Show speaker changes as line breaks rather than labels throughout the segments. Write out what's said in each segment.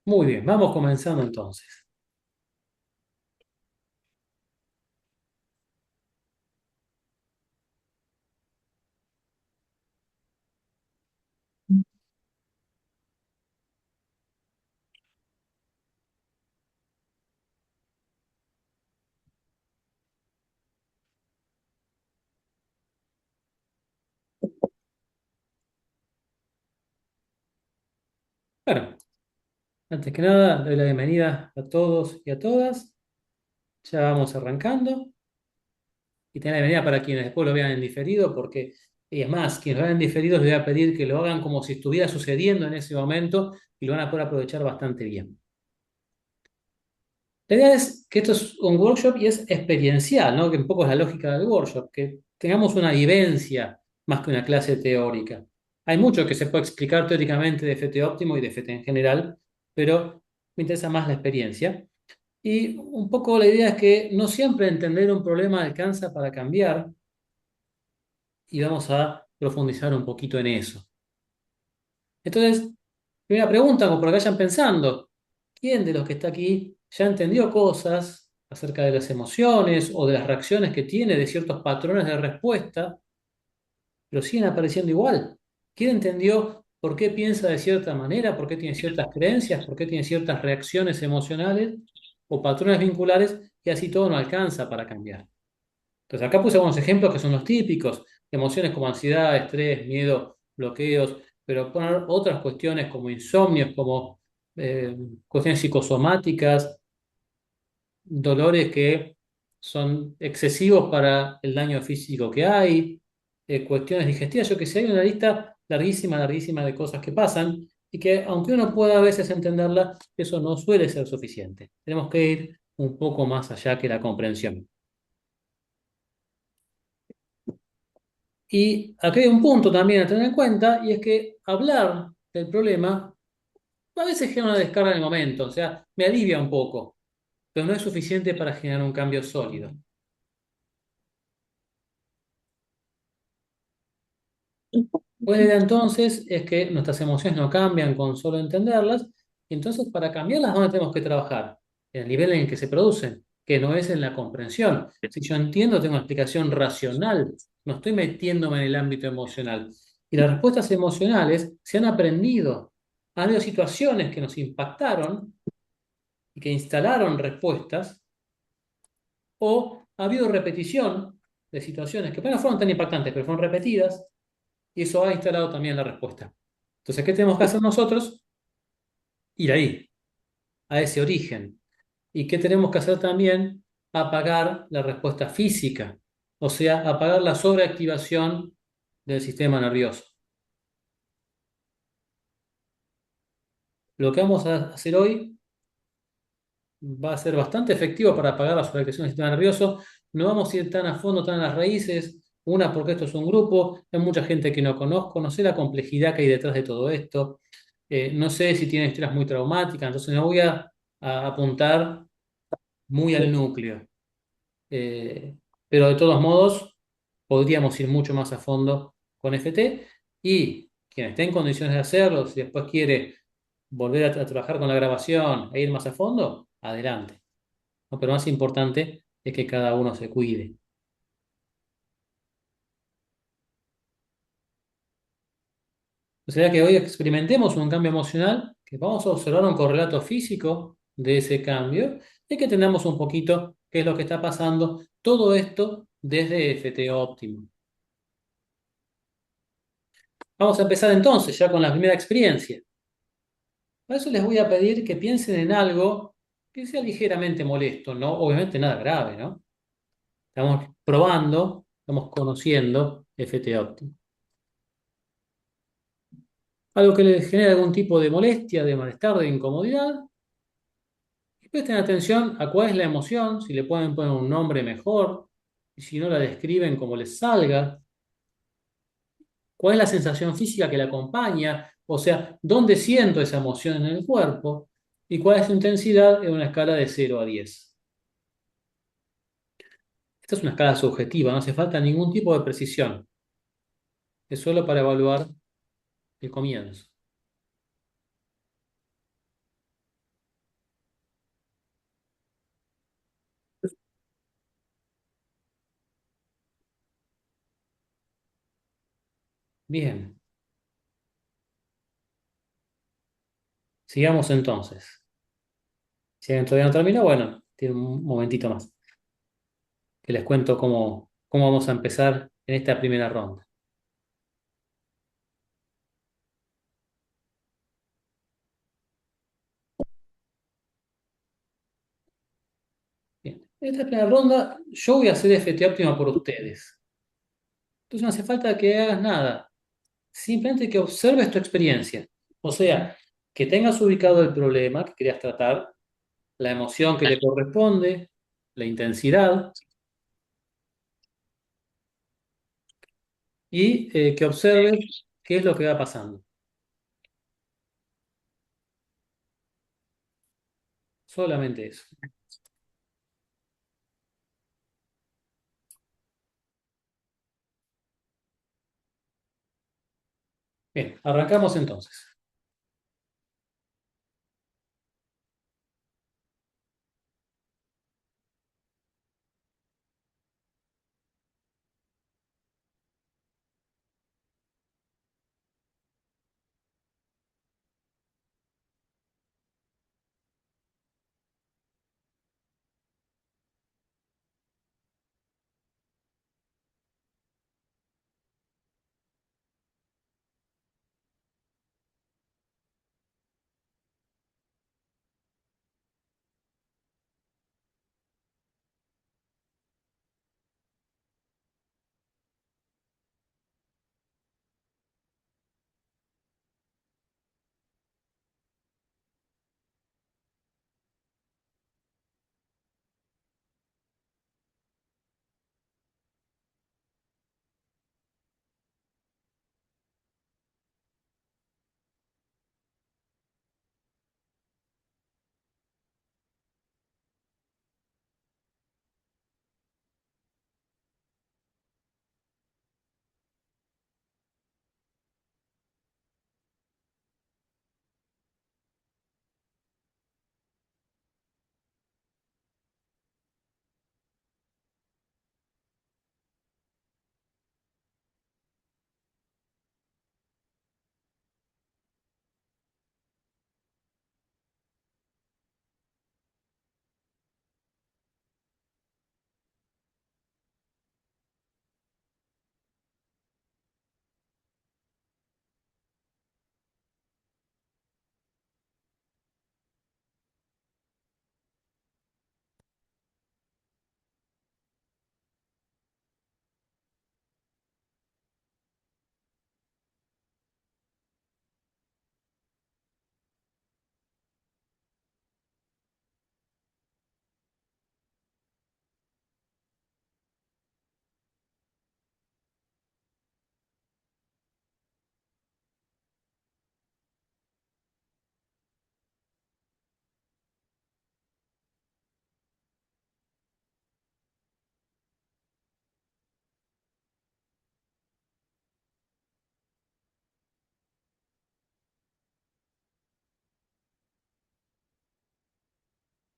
Muy bien, vamos comenzando entonces. Bueno, antes que nada, doy la bienvenida a todos y a todas. Ya vamos arrancando. Y tener la bienvenida para quienes después lo vean en diferido, porque, y es más, quienes lo vean en diferido les voy a pedir que lo hagan como si estuviera sucediendo en ese momento y lo van a poder aprovechar bastante bien. La idea es que esto es un workshop y es experiencial, ¿no? Que un poco es la lógica del workshop, que tengamos una vivencia más que una clase teórica. Hay mucho que se puede explicar teóricamente de FT óptimo y de FT en general, pero me interesa más la experiencia. Y un poco la idea es que no siempre entender un problema alcanza para cambiar y vamos a profundizar un poquito en eso. Entonces, primera pregunta, como para que vayan pensando, ¿quién de los que está aquí ya entendió cosas acerca de las emociones o de las reacciones que tiene de ciertos patrones de respuesta, pero siguen apareciendo igual? ¿Quién entendió por qué piensa de cierta manera, por qué tiene ciertas creencias, por qué tiene ciertas reacciones emocionales o patrones vinculares y así todo no alcanza para cambiar? Entonces, acá puse algunos ejemplos que son los típicos, emociones como ansiedad, estrés, miedo, bloqueos, pero poner otras cuestiones como insomnios, como cuestiones psicosomáticas, dolores que son excesivos para el daño físico que hay, cuestiones digestivas, yo que sé, hay una lista larguísima, larguísima de cosas que pasan y que aunque uno pueda a veces entenderla, eso no suele ser suficiente. Tenemos que ir un poco más allá que la comprensión. Y aquí hay un punto también a tener en cuenta, y es que hablar del problema a veces genera una descarga en el momento, o sea, me alivia un poco, pero no es suficiente para generar un cambio sólido. Pues la idea entonces es que nuestras emociones no cambian con solo entenderlas, y entonces para cambiarlas, ¿dónde tenemos que trabajar? En el nivel en el que se producen, que no es en la comprensión. Si yo entiendo, tengo una explicación racional, no estoy metiéndome en el ámbito emocional. Y las respuestas emocionales se han aprendido. Han habido situaciones que nos impactaron y que instalaron respuestas, o ha habido repetición de situaciones que bueno, no fueron tan impactantes, pero fueron repetidas, y eso ha instalado también la respuesta. Entonces, ¿qué tenemos que hacer nosotros? Ir ahí, a ese origen. ¿Y qué tenemos que hacer también? Apagar la respuesta física, o sea, apagar la sobreactivación del sistema nervioso. Lo que vamos a hacer hoy va a ser bastante efectivo para apagar la sobreactivación del sistema nervioso. No vamos a ir tan a fondo, tan a las raíces. Una, porque esto es un grupo, hay mucha gente que no conozco, no sé la complejidad que hay detrás de todo esto. No sé si tienen historias muy traumáticas, entonces no voy a apuntar muy al núcleo. Eh, pero de todos modos, podríamos ir mucho más a fondo con FT y quien esté en condiciones de hacerlo, si después quiere volver a trabajar con la grabación e ir más a fondo, adelante. ¿No? Pero más importante es que cada uno se cuide. O sea que hoy experimentemos un cambio emocional, que vamos a observar un correlato físico de ese cambio y que entendamos un poquito qué es lo que está pasando. Todo esto desde FT óptimo. Vamos a empezar entonces ya con la primera experiencia. Para eso les voy a pedir que piensen en algo que sea ligeramente molesto, ¿no? Obviamente nada grave, ¿no? Estamos probando, estamos conociendo FT óptimo. Algo que les genere algún tipo de molestia, de malestar, de incomodidad. Y presten atención a cuál es la emoción, si le pueden poner un nombre mejor, y si no la describen como les salga. ¿Cuál es la sensación física que la acompaña? O sea, ¿dónde siento esa emoción en el cuerpo? ¿Y cuál es su intensidad en una escala de 0 a 10? Esta es una escala subjetiva, no hace falta ningún tipo de precisión. Es solo para evaluar el comienzo. Bien, sigamos entonces. Si alguien todavía no terminó, bueno, tiene un momentito más, que les cuento cómo vamos a empezar en esta primera ronda. Bien, en esta primera ronda yo voy a hacer FT óptima por ustedes. Entonces no hace falta que hagas nada, simplemente que observes tu experiencia. O sea, que tengas ubicado el problema que querías tratar, la emoción que le corresponde, la intensidad, y que observes qué es lo que va pasando. Solamente eso. Bien, arrancamos entonces.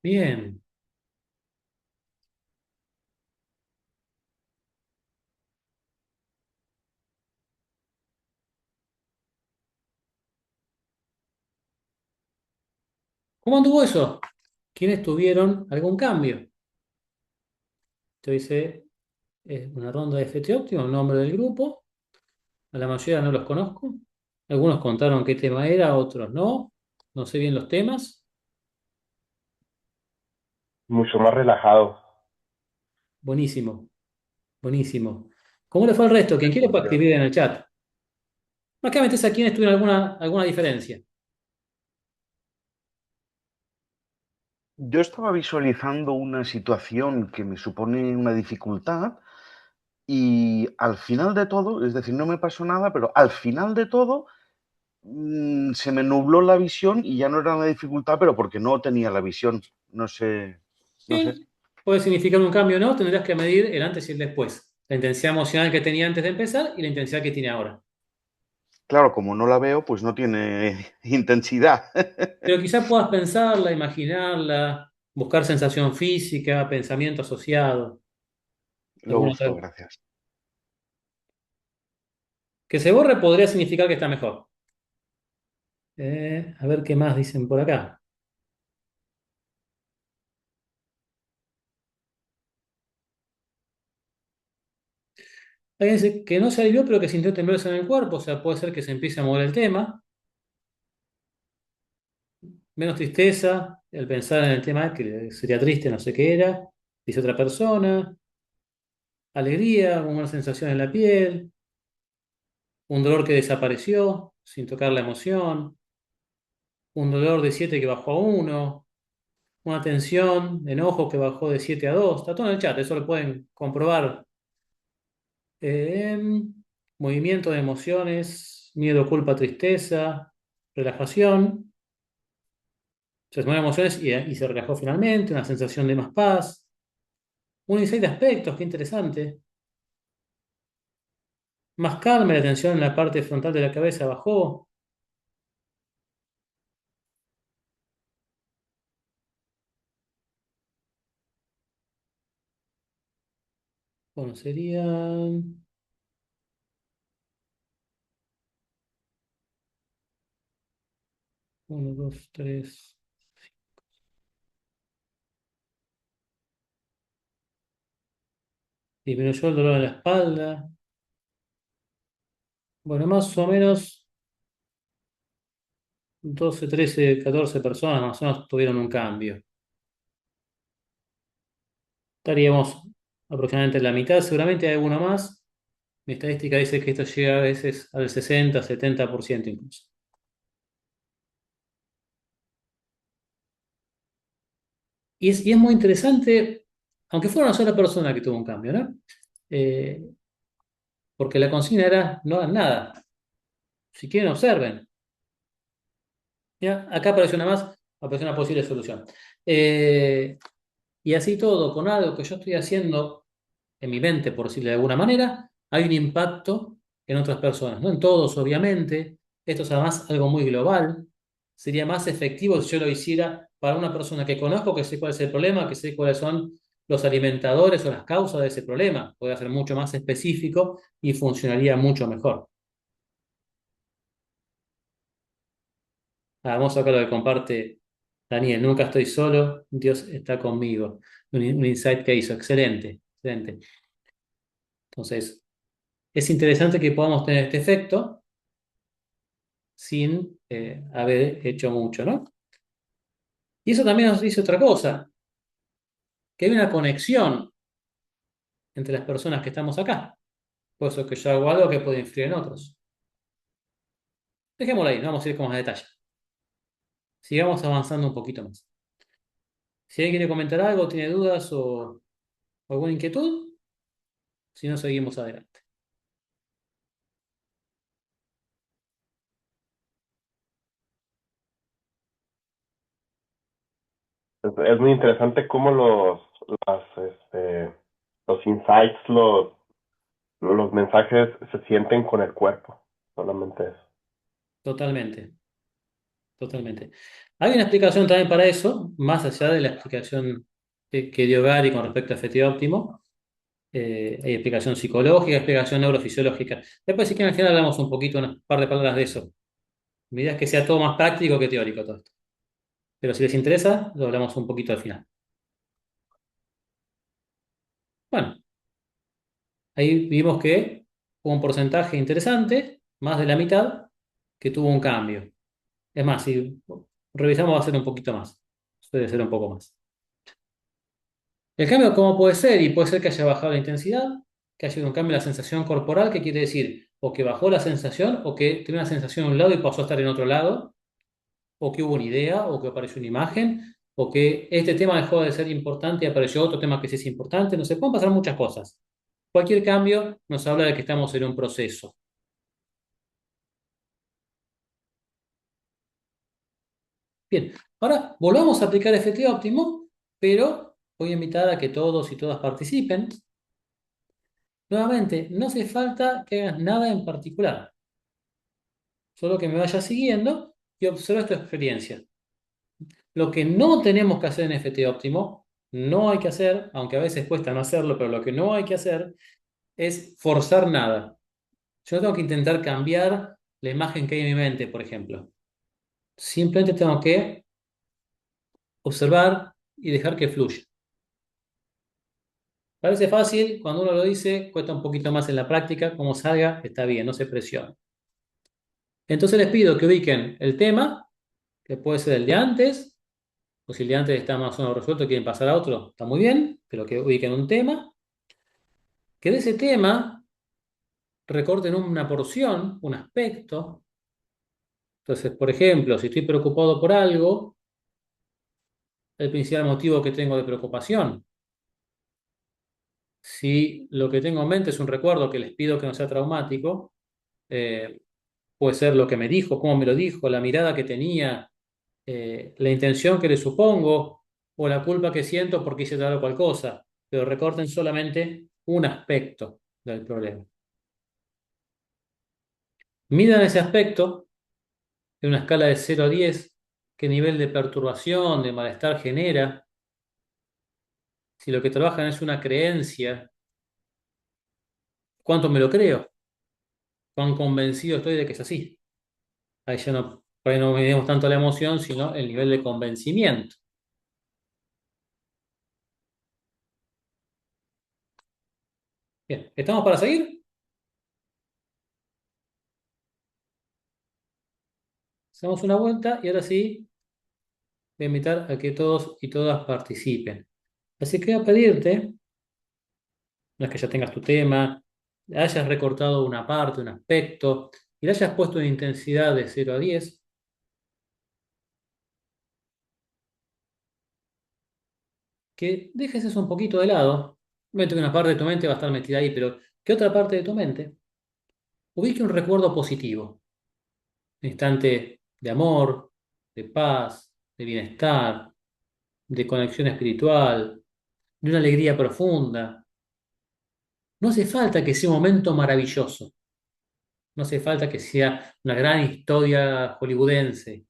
Bien. ¿Cómo anduvo eso? ¿Quiénes tuvieron algún cambio? Te dice, es una ronda de FT óptima, el nombre del grupo. A la mayoría no los conozco. Algunos contaron qué tema era, otros no. No sé bien los temas.
Mucho más relajado.
Buenísimo, buenísimo. ¿Cómo le fue al resto? Quien quiere puede escribir en el chat. Más que metes a quienes tuvieron alguna diferencia.
Yo estaba visualizando una situación que me supone una dificultad y al final de todo, es decir, no me pasó nada, pero al final de todo se me nubló la visión y ya no era una dificultad, pero porque no tenía la visión. No sé, no sé.
Sí, puede significar un cambio o no. Tendrás que medir el antes y el después. La intensidad emocional que tenía antes de empezar y la intensidad que tiene ahora.
Claro, como no la veo, pues no tiene intensidad.
Pero quizás puedas pensarla, imaginarla, buscar sensación física, pensamiento asociado.
Lo
Alguna
busco,
otra.
gracias.
Que se borre podría significar que está mejor. A ver qué más dicen por acá. Alguien dice que no se alivió, pero que sintió temblores en el cuerpo, o sea, puede ser que se empiece a mover el tema. Menos tristeza, el pensar en el tema que sería triste, no sé qué era, dice otra persona. Alegría, una sensación en la piel, un dolor que desapareció sin tocar la emoción, un dolor de 7 que bajó a uno, una tensión, enojo que bajó de 7 a 2. Está todo en el chat, eso lo pueden comprobar. Eh, movimiento de emociones, miedo, culpa, tristeza, relajación. Se mueven emociones y se relajó finalmente, una sensación de más paz. Un insight de aspectos, qué interesante. Más calma, la tensión en la parte frontal de la cabeza bajó. Bueno, serían 1, 2, 3. Disminuyó el dolor en la espalda. Bueno, más o menos 12, 13, 14 personas más o menos tuvieron un cambio. Estaríamos aproximadamente en la mitad, seguramente hay alguno más. Mi estadística dice que esto llega a veces al 60, 70% incluso. Y es muy interesante, aunque fuera una sola persona que tuvo un cambio, ¿no? Eh, porque la consigna era no hagan nada. Si quieren, observen. ¿Ya? Acá apareció una más, apareció una posible solución. Eh, y así todo, con algo que yo estoy haciendo en mi mente, por decirlo de alguna manera, hay un impacto en otras personas, no en todos, obviamente. Esto es además algo muy global. Sería más efectivo si yo lo hiciera para una persona que conozco, que sé cuál es el problema, que sé cuáles son los alimentadores o las causas de ese problema. Puede ser mucho más específico y funcionaría mucho mejor. Vamos acá lo que comparte Daniel. Nunca estoy solo, Dios está conmigo. Un insight que hizo. Excelente, excelente. Entonces, es interesante que podamos tener este efecto sin haber hecho mucho, ¿no? Y eso también nos dice otra cosa, que hay una conexión entre las personas que estamos acá. Por eso que yo hago algo que puede influir en otros. Dejémoslo ahí, no vamos a ir con más detalle. Sigamos avanzando un poquito más. Si alguien quiere comentar algo, tiene dudas o alguna inquietud, si no, seguimos adelante.
Es muy interesante cómo los insights, los mensajes se sienten con el cuerpo. Solamente eso.
Totalmente, totalmente. Hay una explicación también para eso, más allá de la explicación que dio Gary con respecto a efectivo óptimo. Hay explicación psicológica, explicación neurofisiológica. Después, si quieren, al final hablamos un poquito, unas par de palabras de eso. Mi idea es que sea todo más práctico que teórico todo esto. Pero si les interesa, lo hablamos un poquito al final. Bueno, ahí vimos que hubo un porcentaje interesante, más de la mitad, que tuvo un cambio. Es más, si revisamos va a ser un poquito más. Suele ser un poco más. El cambio, ¿cómo puede ser? Y puede ser que haya bajado la intensidad, que haya habido un cambio en la sensación corporal, que quiere decir o que bajó la sensación, o que tenía una sensación en un lado y pasó a estar en otro lado, o que hubo una idea, o que apareció una imagen, o que este tema dejó de ser importante y apareció otro tema que sí es importante. No sé, pueden pasar muchas cosas. Cualquier cambio nos habla de que estamos en un proceso. Bien, ahora volvamos a aplicar efectivo óptimo, pero voy a invitar a que todos y todas participen. Nuevamente, no hace falta que hagas nada en particular, solo que me vayas siguiendo y observes tu experiencia. Lo que no tenemos que hacer en FT óptimo, no hay que hacer, aunque a veces cuesta no hacerlo, pero lo que no hay que hacer es forzar nada. Yo no tengo que intentar cambiar la imagen que hay en mi mente, por ejemplo. Simplemente tengo que observar y dejar que fluya. Parece fácil, cuando uno lo dice, cuesta un poquito más en la práctica, como salga, está bien, no se presione. Entonces les pido que ubiquen el tema, que puede ser el de antes, o si el de antes está más o menos resuelto y quieren pasar a otro, está muy bien, pero que ubiquen un tema, que de ese tema recorten una porción, un aspecto. Entonces, por ejemplo, si estoy preocupado por algo, el principal motivo que tengo de preocupación. Si lo que tengo en mente es un recuerdo que les pido que no sea traumático, eh, puede ser lo que me dijo, cómo me lo dijo, la mirada que tenía, la intención que le supongo o la culpa que siento porque hice tal o cual cosa, pero recorten solamente un aspecto del problema. Midan ese aspecto en una escala de 0 a 10, qué nivel de perturbación, de malestar genera. Si lo que trabajan es una creencia, ¿cuánto me lo creo? ¿Cuán convencido estoy de que es así? Ahí ya no, por ahí no medimos tanto la emoción, sino el nivel de convencimiento. Bien, ¿estamos para seguir? Hacemos una vuelta y ahora sí voy a invitar a que todos y todas participen. Así que voy a pedirte, no es que ya tengas tu tema, hayas recortado una parte, un aspecto, y le hayas puesto una intensidad de 0 a 10, que dejes eso un poquito de lado. Obviamente que una parte de tu mente va a estar metida ahí, pero que otra parte de tu mente ubique un recuerdo positivo, un instante de amor, de paz, de bienestar, de conexión espiritual, de una alegría profunda. No hace falta que sea un momento maravilloso, no hace falta que sea una gran historia hollywoodense.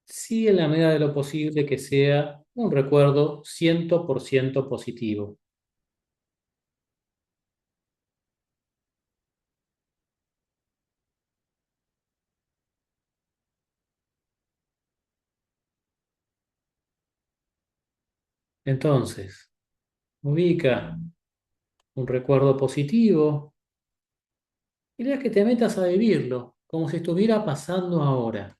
Sí, en la medida de lo posible que sea un recuerdo 100% positivo. Entonces, ubica un recuerdo positivo y deja que te metas a vivirlo como si estuviera pasando ahora.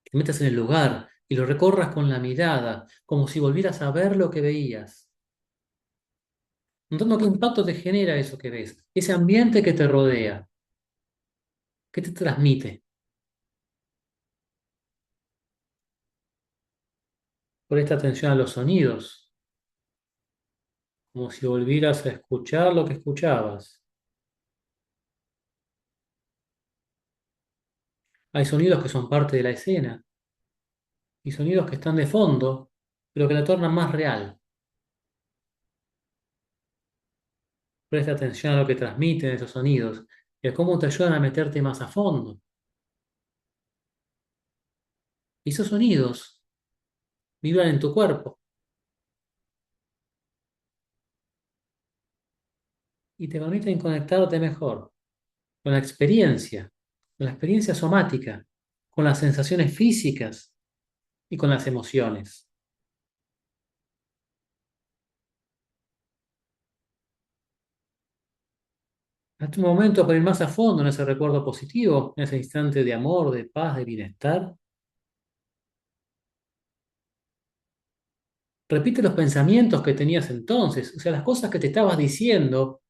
Te metas en el lugar y lo recorras con la mirada, como si volvieras a ver lo que veías. Notando qué impacto te genera eso que ves, ese ambiente que te rodea, qué te transmite. Presta atención a los sonidos, como si volvieras a escuchar lo que escuchabas. Hay sonidos que son parte de la escena y sonidos que están de fondo, pero que la tornan más real. Presta atención a lo que transmiten esos sonidos y a cómo te ayudan a meterte más a fondo. Y esos sonidos vibran en tu cuerpo y te permiten conectarte mejor con la experiencia somática, con las sensaciones físicas y con las emociones. Hasta un momento para ir más a fondo en ese recuerdo positivo, en ese instante de amor, de paz, de bienestar. Repite los pensamientos que tenías entonces, o sea, las cosas que te estabas diciendo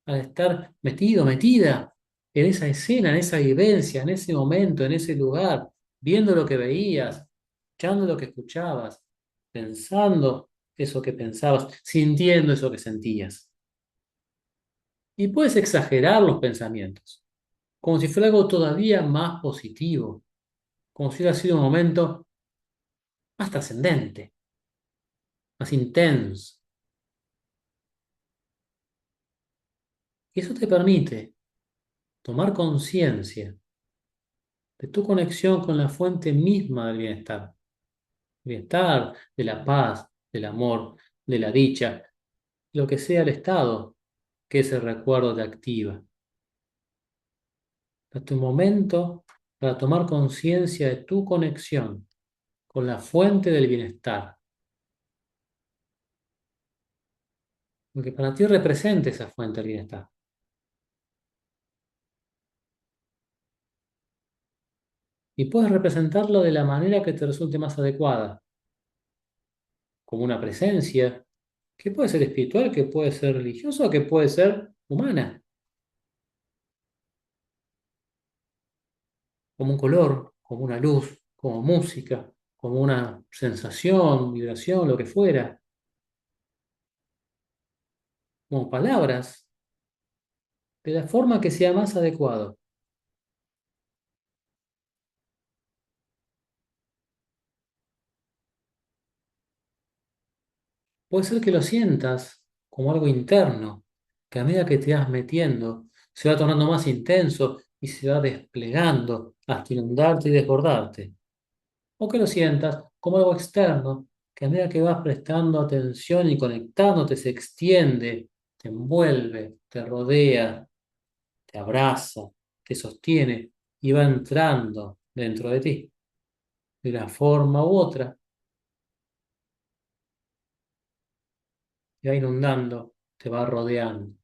al estar metido, metida en esa escena, en esa vivencia, en ese momento, en ese lugar, viendo lo que veías, escuchando lo que escuchabas, pensando eso que pensabas, sintiendo eso que sentías. Y puedes exagerar los pensamientos, como si fuera algo todavía más positivo, como si hubiera sido un momento más trascendente, más intenso. Y eso te permite tomar conciencia de tu conexión con la fuente misma del bienestar, de la paz, del amor, de la dicha, lo que sea el estado que ese recuerdo te activa. Date un momento para tomar conciencia de tu conexión con la fuente del bienestar, lo que para ti representa esa fuente del bienestar. Y puedes representarlo de la manera que te resulte más adecuada, como una presencia, que puede ser espiritual, que puede ser religiosa, que puede ser humana, como un color, como una luz, como música, como una sensación, vibración, lo que fuera, como palabras, de la forma que sea más adecuado. Puede ser que lo sientas como algo interno, que a medida que te vas metiendo, se va tornando más intenso y se va desplegando hasta inundarte y desbordarte. O que lo sientas como algo externo, que a medida que vas prestando atención y conectándote, se extiende, te envuelve, te rodea, te abraza, te sostiene y va entrando dentro de ti, de una forma u otra, te va inundando, te va rodeando.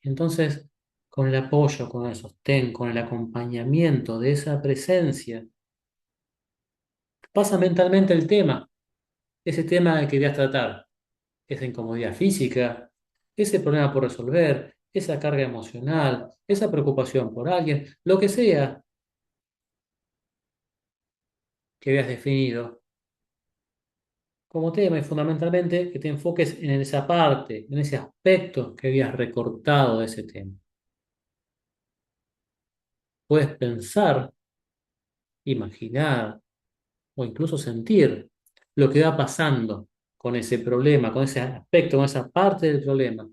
Entonces, con el apoyo, con el sostén, con el acompañamiento de esa presencia, pasa mentalmente el tema, ese tema que querías tratar, esa incomodidad física, ese problema por resolver, esa carga emocional, esa preocupación por alguien, lo que sea que habías definido como tema y fundamentalmente que te enfoques en esa parte, en ese aspecto que habías recortado de ese tema. Puedes pensar, imaginar o incluso sentir lo que va pasando con ese problema, con ese aspecto, con esa parte del problema,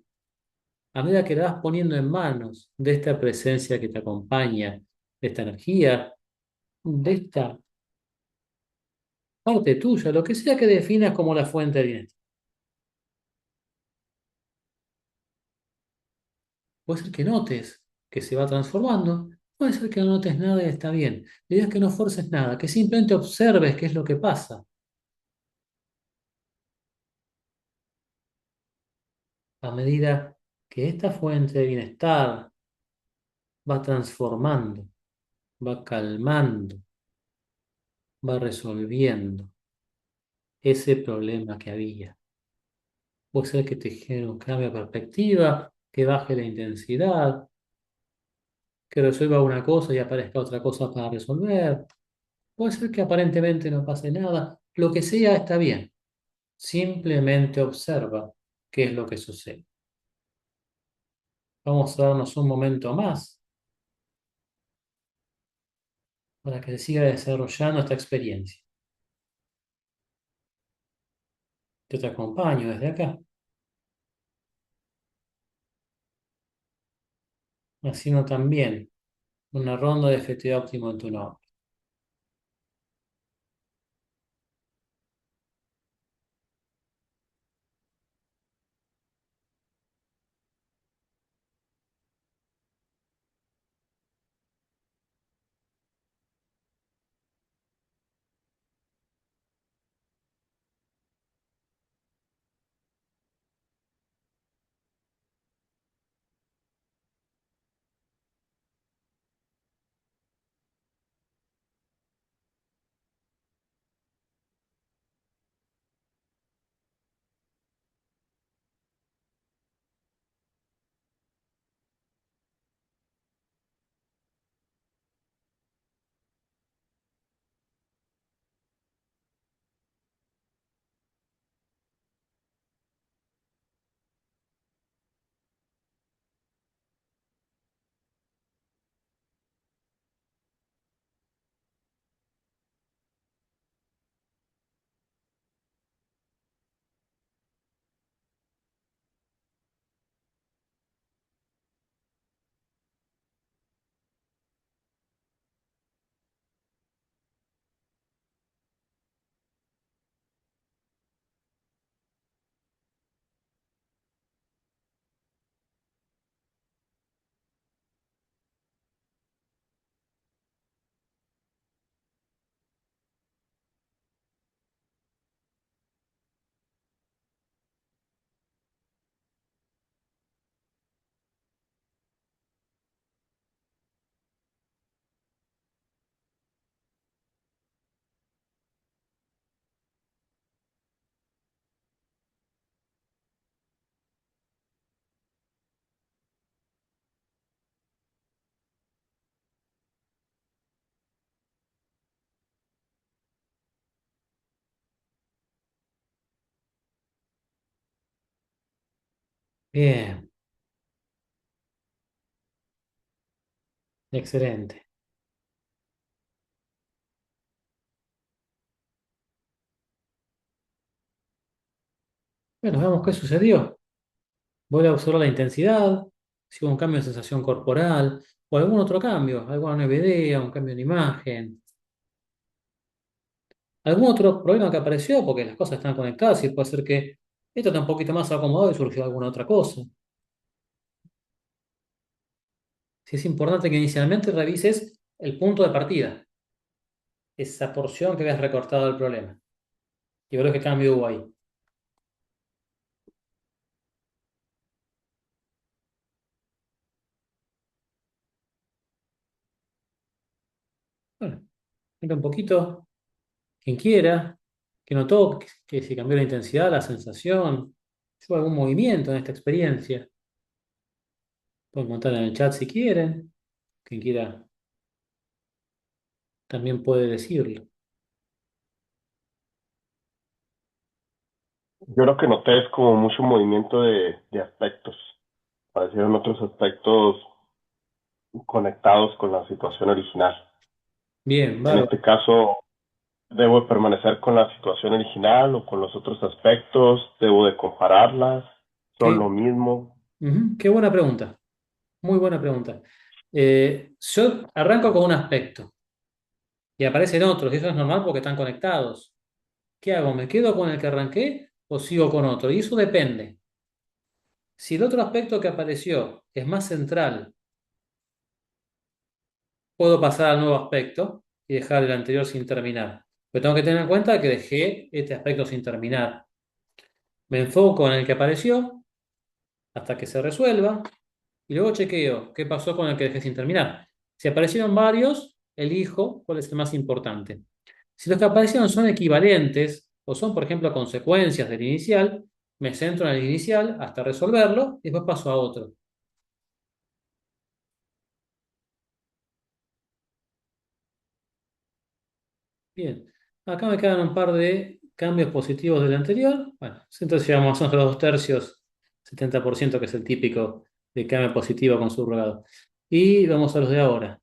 a medida que la vas poniendo en manos de esta presencia que te acompaña, de esta energía, de esta parte tuya, lo que sea que definas como la fuente de bienestar. Puede ser que notes que se va transformando, puede ser que no notes nada y está bien. La idea es que no forces nada, que simplemente observes qué es lo que pasa a medida que esta fuente de bienestar va transformando, va calmando, va resolviendo ese problema que había. Puede ser que te genere un cambio de perspectiva, que baje la intensidad, que resuelva una cosa y aparezca otra cosa para resolver. Puede ser que aparentemente no pase nada. Lo que sea está bien. Simplemente observa qué es lo que sucede. Vamos a darnos un momento más para que se siga desarrollando esta experiencia. Yo te acompaño desde acá, haciendo también una ronda de efectivo óptimo en tu nombre. Bien, excelente. Bueno, veamos qué sucedió. Voy a observar la intensidad, si hubo un cambio de sensación corporal o algún otro cambio, alguna nueva idea, un cambio de imagen, algún otro problema que apareció porque las cosas están conectadas y puede ser que esto está un poquito más acomodado y surgió alguna otra cosa. Si es importante que inicialmente revises el punto de partida, esa porción que habías recortado del problema, y ver qué cambio hubo ahí. Bueno, mira un poquito, quien quiera, que notó que si cambió la intensidad, la sensación, si hubo algún movimiento en esta experiencia. Pueden contar en el chat si quieren, quien quiera también puede decirlo.
Yo lo que noté es como mucho movimiento de aspectos. Parecieron otros aspectos conectados con la situación original.
Bien,
En
bárbaro.
este caso, ¿debo permanecer con la situación original o con los otros aspectos? ¿Debo de compararlas? ¿Son
Qué,
lo mismo?
qué buena pregunta, muy buena pregunta. Yo arranco con un aspecto y aparecen otros, y eso es normal porque están conectados. ¿Qué hago? ¿Me quedo con el que arranqué o sigo con otro? Y eso depende. Si el otro aspecto que apareció es más central, puedo pasar al nuevo aspecto y dejar el anterior sin terminar. Pero tengo que tener en cuenta que dejé este aspecto sin terminar. Me enfoco en el que apareció hasta que se resuelva y luego chequeo qué pasó con el que dejé sin terminar. Si aparecieron varios, elijo cuál es el más importante. Si los que aparecieron son equivalentes o son, por ejemplo, consecuencias del inicial, me centro en el inicial hasta resolverlo y después paso a otro. Bien, acá me quedan un par de cambios positivos del anterior. Bueno, entonces llegamos más o menos a los dos tercios, 70%, que es el típico de cambio positivo con subrogado. Y vamos a los de ahora.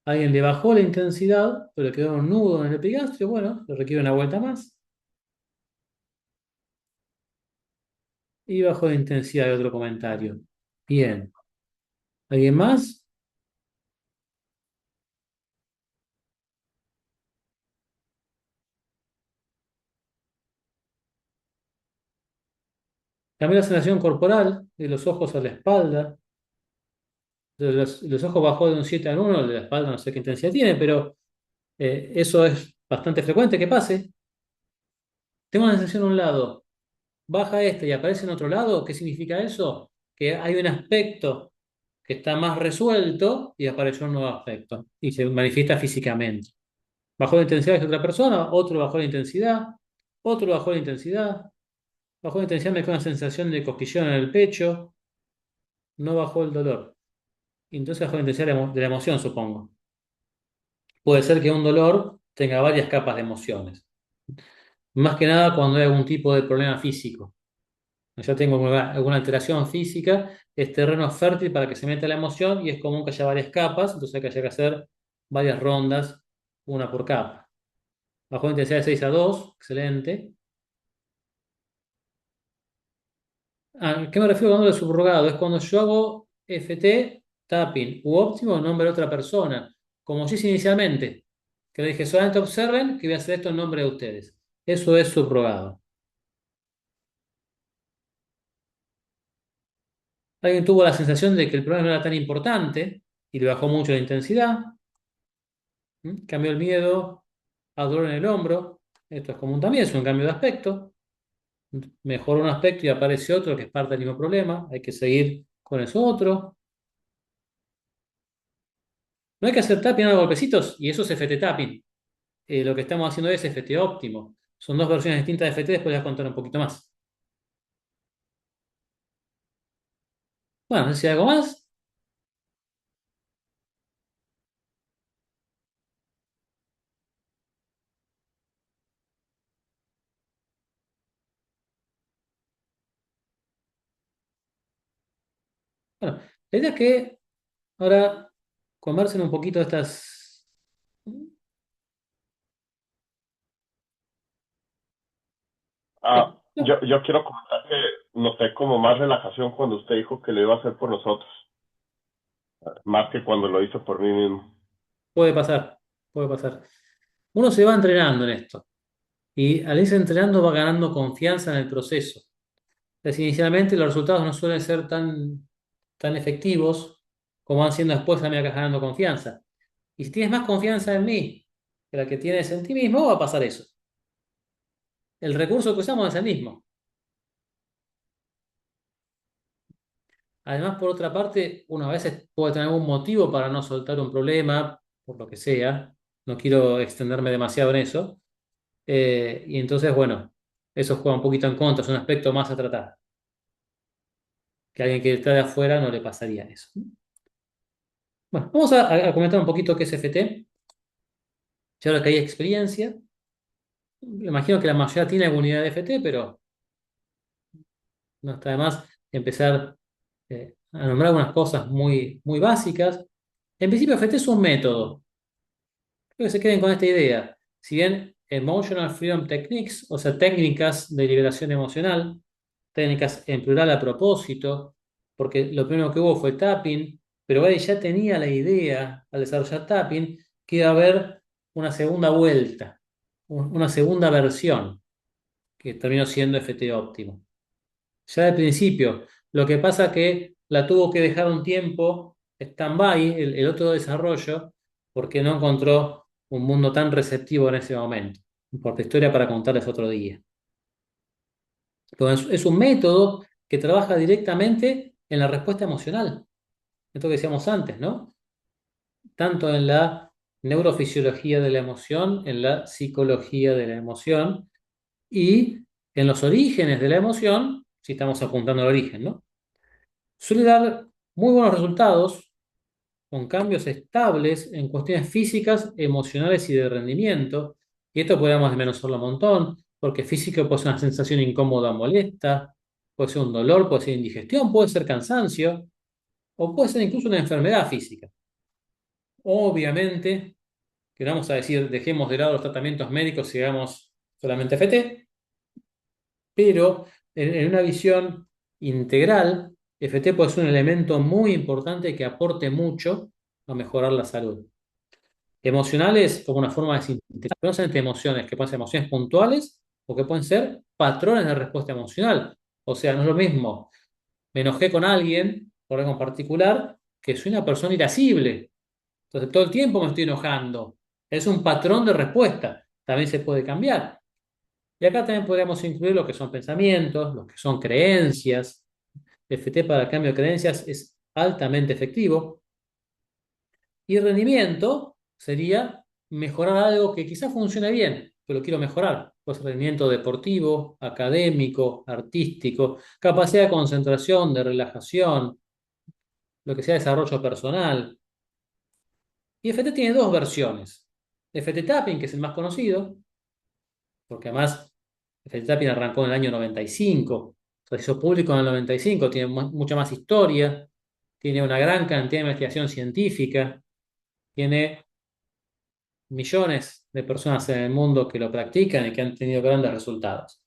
Alguien le bajó la intensidad, pero le quedó un nudo en el epigastrio. Bueno, le requiere una vuelta más. Y bajó la intensidad de otro comentario. Bien. ¿Alguien más? Cambió la sensación corporal de los ojos a la espalda. De los ojos bajó de un 7 al 1, de la espalda no sé qué intensidad tiene, pero eso es bastante frecuente que pase. Tengo una sensación a un lado, baja este y aparece en otro lado. ¿Qué significa eso? Que hay un aspecto que está más resuelto y apareció un nuevo aspecto y se manifiesta físicamente. Bajó la intensidad de otra persona, otro bajó la intensidad, otro bajó la intensidad, bajó la intensidad, me quedó una sensación de cosquillón en el pecho, no bajó el dolor. Y entonces bajó la intensidad de la emoción, supongo. Puede ser que un dolor tenga varias capas de emociones. Más que nada cuando hay algún tipo de problema físico. Ya tengo alguna alteración física, es terreno fértil para que se meta la emoción y es común que haya varias capas, entonces hay que hacer varias rondas, una por capa. Bajó la intensidad de 6 a 2, excelente. ¿A qué me refiero cuando de subrogado? Es cuando yo hago FT, tapping u óptimo en nombre de otra persona, como si hice inicialmente, que le dije solamente observen que voy a hacer esto en nombre de ustedes. Eso es subrogado. Alguien tuvo la sensación de que el problema no era tan importante y le bajó mucho la intensidad. Cambió el miedo a dolor en el hombro. Esto es común también, es un cambio de aspecto. Mejoró un aspecto y aparece otro que es parte del mismo problema. Hay que seguir con eso otro. No hay que hacer tapping a golpecitos y eso es FT tapping. Lo que estamos haciendo es FT óptimo. Son dos versiones distintas de FT, después les voy a contar un poquito más. Bueno, no sé si hay algo más. Bueno, la idea es que ahora conversen un poquito estas. No,
Yo quiero comentar que noté como más relajación cuando usted dijo que lo iba a hacer por nosotros, más que cuando lo hizo por mí mismo.
puede pasar, puede pasar. Uno se va entrenando en esto y al irse entrenando va ganando confianza en el proceso. Entonces, inicialmente los resultados no suelen ser tan efectivos como van siendo después a medida que vas ganando confianza. Y si tienes más confianza en mí que la que tienes en ti mismo, va a pasar eso. El recurso que usamos es el mismo. Además, por otra parte, uno a veces puede tener algún motivo para no soltar un problema, por lo que sea. No quiero extenderme demasiado en eso. Y entonces, bueno, eso juega un poquito en contra, es un aspecto más a tratar. Que a alguien que está de afuera no le pasaría eso. Bueno, vamos a comentar un poquito qué es FT. Ya ahora que hay experiencia, me imagino que la mayoría tiene alguna idea de FT, pero no está de más empezar a nombrar algunas cosas muy, muy básicas. En principio, FT es un método. Creo que se queden con esta idea. Si bien Emotional Freedom Techniques, o sea, técnicas de liberación emocional, técnicas en plural a propósito, porque lo primero que hubo fue tapping, pero él ya tenía la idea al desarrollar tapping que iba a haber una segunda vuelta, una segunda versión, que terminó siendo FT óptimo. Ya al principio, lo que pasa que la tuvo que dejar un tiempo stand-by, el otro desarrollo, porque no encontró un mundo tan receptivo en ese momento. Porque historia para contarles otro día. Entonces, es un método que trabaja directamente en la respuesta emocional. Esto que decíamos antes, ¿no? Tanto en la neurofisiología de la emoción, en la psicología de la emoción y en los orígenes de la emoción, si estamos apuntando al origen, ¿no? Suele dar muy buenos resultados con cambios estables en cuestiones físicas, emocionales y de rendimiento. Y esto podemos desmenuzarlo un montón, porque físico puede ser una sensación incómoda o molesta, puede ser un dolor, puede ser indigestión, puede ser cansancio, o puede ser incluso una enfermedad física. Obviamente, que no vamos a decir dejemos de lado los tratamientos médicos y hagamos solamente FT, pero en una visión integral, FT puede ser un elemento muy importante que aporte mucho a mejorar la salud. Emocionales como una forma de sintetizar, no solamente emociones, que pueden ser emociones puntuales o que pueden ser patrones de respuesta emocional. O sea, no es lo mismo, me enojé con alguien, por algo en particular, que soy una persona irascible. Entonces todo el tiempo me estoy enojando. Es un patrón de respuesta. También se puede cambiar. Y acá también podríamos incluir lo que son pensamientos, lo que son creencias. FT para cambio de creencias es altamente efectivo. Y rendimiento sería mejorar algo que quizás funcione bien, pero lo quiero mejorar. Pues rendimiento deportivo, académico, artístico, capacidad de concentración, de relajación, lo que sea desarrollo personal. Y FT tiene dos versiones. FT Tapping, que es el más conocido, porque además FT Tapping arrancó en el año 95, se hizo público en el 95, tiene mucha más historia, tiene una gran cantidad de investigación científica, tiene millones de personas en el mundo que lo practican y que han tenido grandes resultados.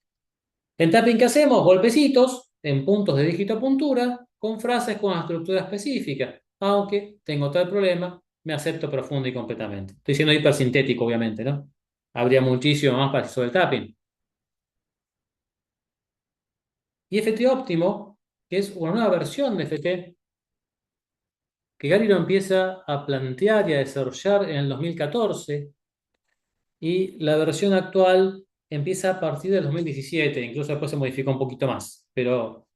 En tapping, ¿qué hacemos? Golpecitos en puntos de dígito puntura con frases con una estructura específica. Aunque tengo tal problema, me acepto profundo y completamente. Estoy siendo hipersintético, obviamente, ¿no? Habría muchísimo más para decir sobre el tapping. Y FT óptimo, que es una nueva versión de FT, que Gary lo empieza a plantear y a desarrollar en el 2014, y la versión actual empieza a partir del 2017, incluso después se modificó un poquito más, pero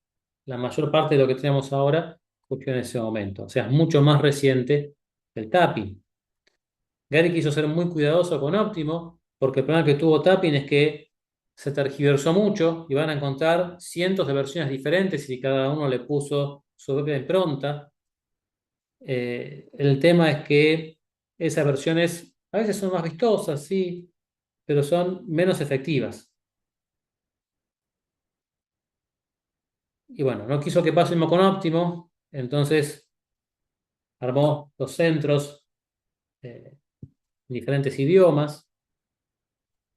la mayor parte de lo que tenemos ahora surgió en ese momento, o sea, es mucho más reciente el tapping. Gary quiso ser muy cuidadoso con Optimo, porque el problema que tuvo tapping es que se tergiversó mucho y van a encontrar cientos de versiones diferentes y cada uno le puso su propia impronta. El tema es que esas versiones a veces son más vistosas, sí, pero son menos efectivas. Y bueno, no quiso que pase lo mismo con Optimo. Entonces armó los centros en diferentes idiomas.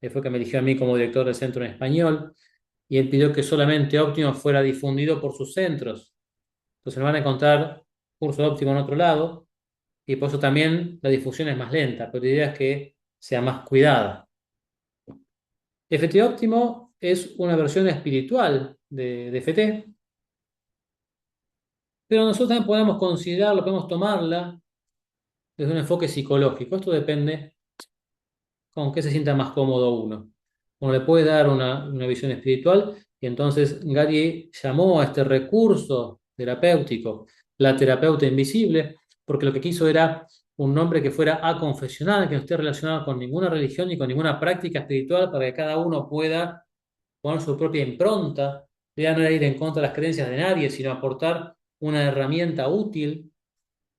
Él fue que me eligió a mí como director del centro en español y él pidió que solamente Óptimo fuera difundido por sus centros. Entonces no van a encontrar curso de Óptimo en otro lado y por eso también la difusión es más lenta, pero la idea es que sea más cuidada. FT Óptimo es una versión espiritual de FT, pero nosotros también podemos considerarlo, podemos tomarla desde un enfoque psicológico. Esto depende con qué se sienta más cómodo uno. Uno le puede dar una visión espiritual y entonces Gary llamó a este recurso terapéutico la terapeuta invisible, porque lo que quiso era un nombre que fuera aconfesional, que no esté relacionado con ninguna religión ni con ninguna práctica espiritual, para que cada uno pueda poner su propia impronta. La idea no era ir en contra de las creencias de nadie, sino aportar una herramienta útil,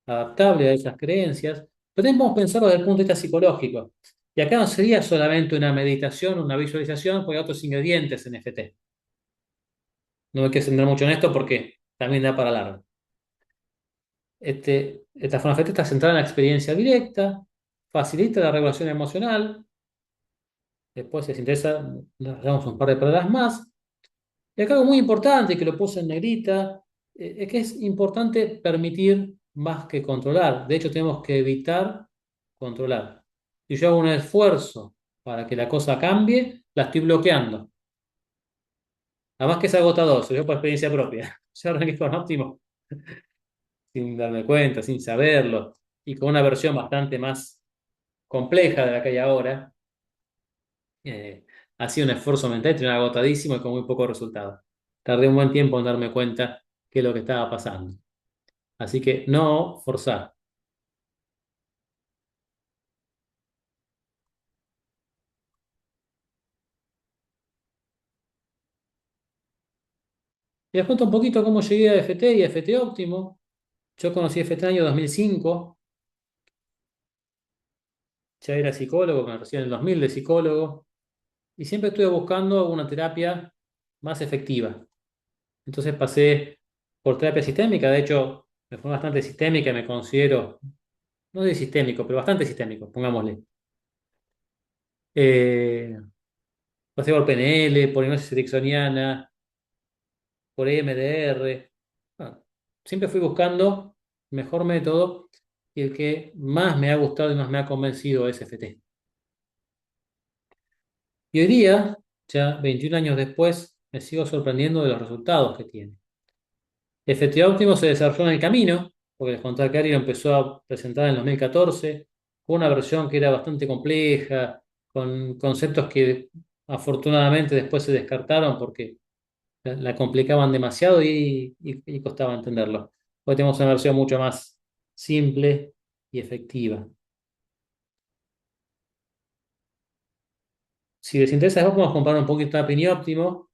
adaptable a esas creencias. Pero también podemos pensarlo desde el punto de vista psicológico. Y acá no sería solamente una meditación, una visualización, porque hay otros ingredientes en FT. No hay que centrar mucho en esto porque también da para largo. Esta forma FT está centrada en la experiencia directa, facilita la regulación emocional. Después, si les interesa, nos damos un par de palabras más. Y acá algo muy importante, que lo puse en negrita, es que es importante permitir más que controlar. De hecho, tenemos que evitar controlar. Si yo hago un esfuerzo para que la cosa cambie, la estoy bloqueando. Además que es agotador, se lo digo por experiencia propia. Yo arranqué con Optimo sin darme cuenta, sin saberlo, y con una versión bastante más compleja de la que hay ahora. Eh, ha sido un esfuerzo mental, estoy agotadísimo y con muy poco resultado. Tardé un buen tiempo en darme cuenta qué es lo que estaba pasando. Así que no forzar. Y les cuento un poquito cómo llegué a FT y a FT Óptimo. Yo conocí FT en el año 2005. Ya era psicólogo, me recibí en el 2000 de psicólogo. Y siempre estuve buscando una terapia más efectiva. Entonces pasé por terapia sistémica. De hecho, me fue bastante sistémica y me considero, no de sistémico, pero bastante sistémico, pongámosle. Eh, Pasé por PNL, por hipnosis ericksoniana, por EMDR. Bueno, siempre fui buscando mejor método y el que más me ha gustado y más me ha convencido es FT. Y hoy día, ya 21 años después, me sigo sorprendiendo de los resultados que tiene. FT Óptimo se desarrolló en el camino, porque les conté que Ari lo empezó a presentar en el 2014, con una versión que era bastante compleja, con conceptos que afortunadamente después se descartaron porque la complicaban demasiado y costaba entenderlo. Hoy tenemos una versión mucho más simple y efectiva. Si les interesa, después podemos comparar un poquito a Pini Óptimo,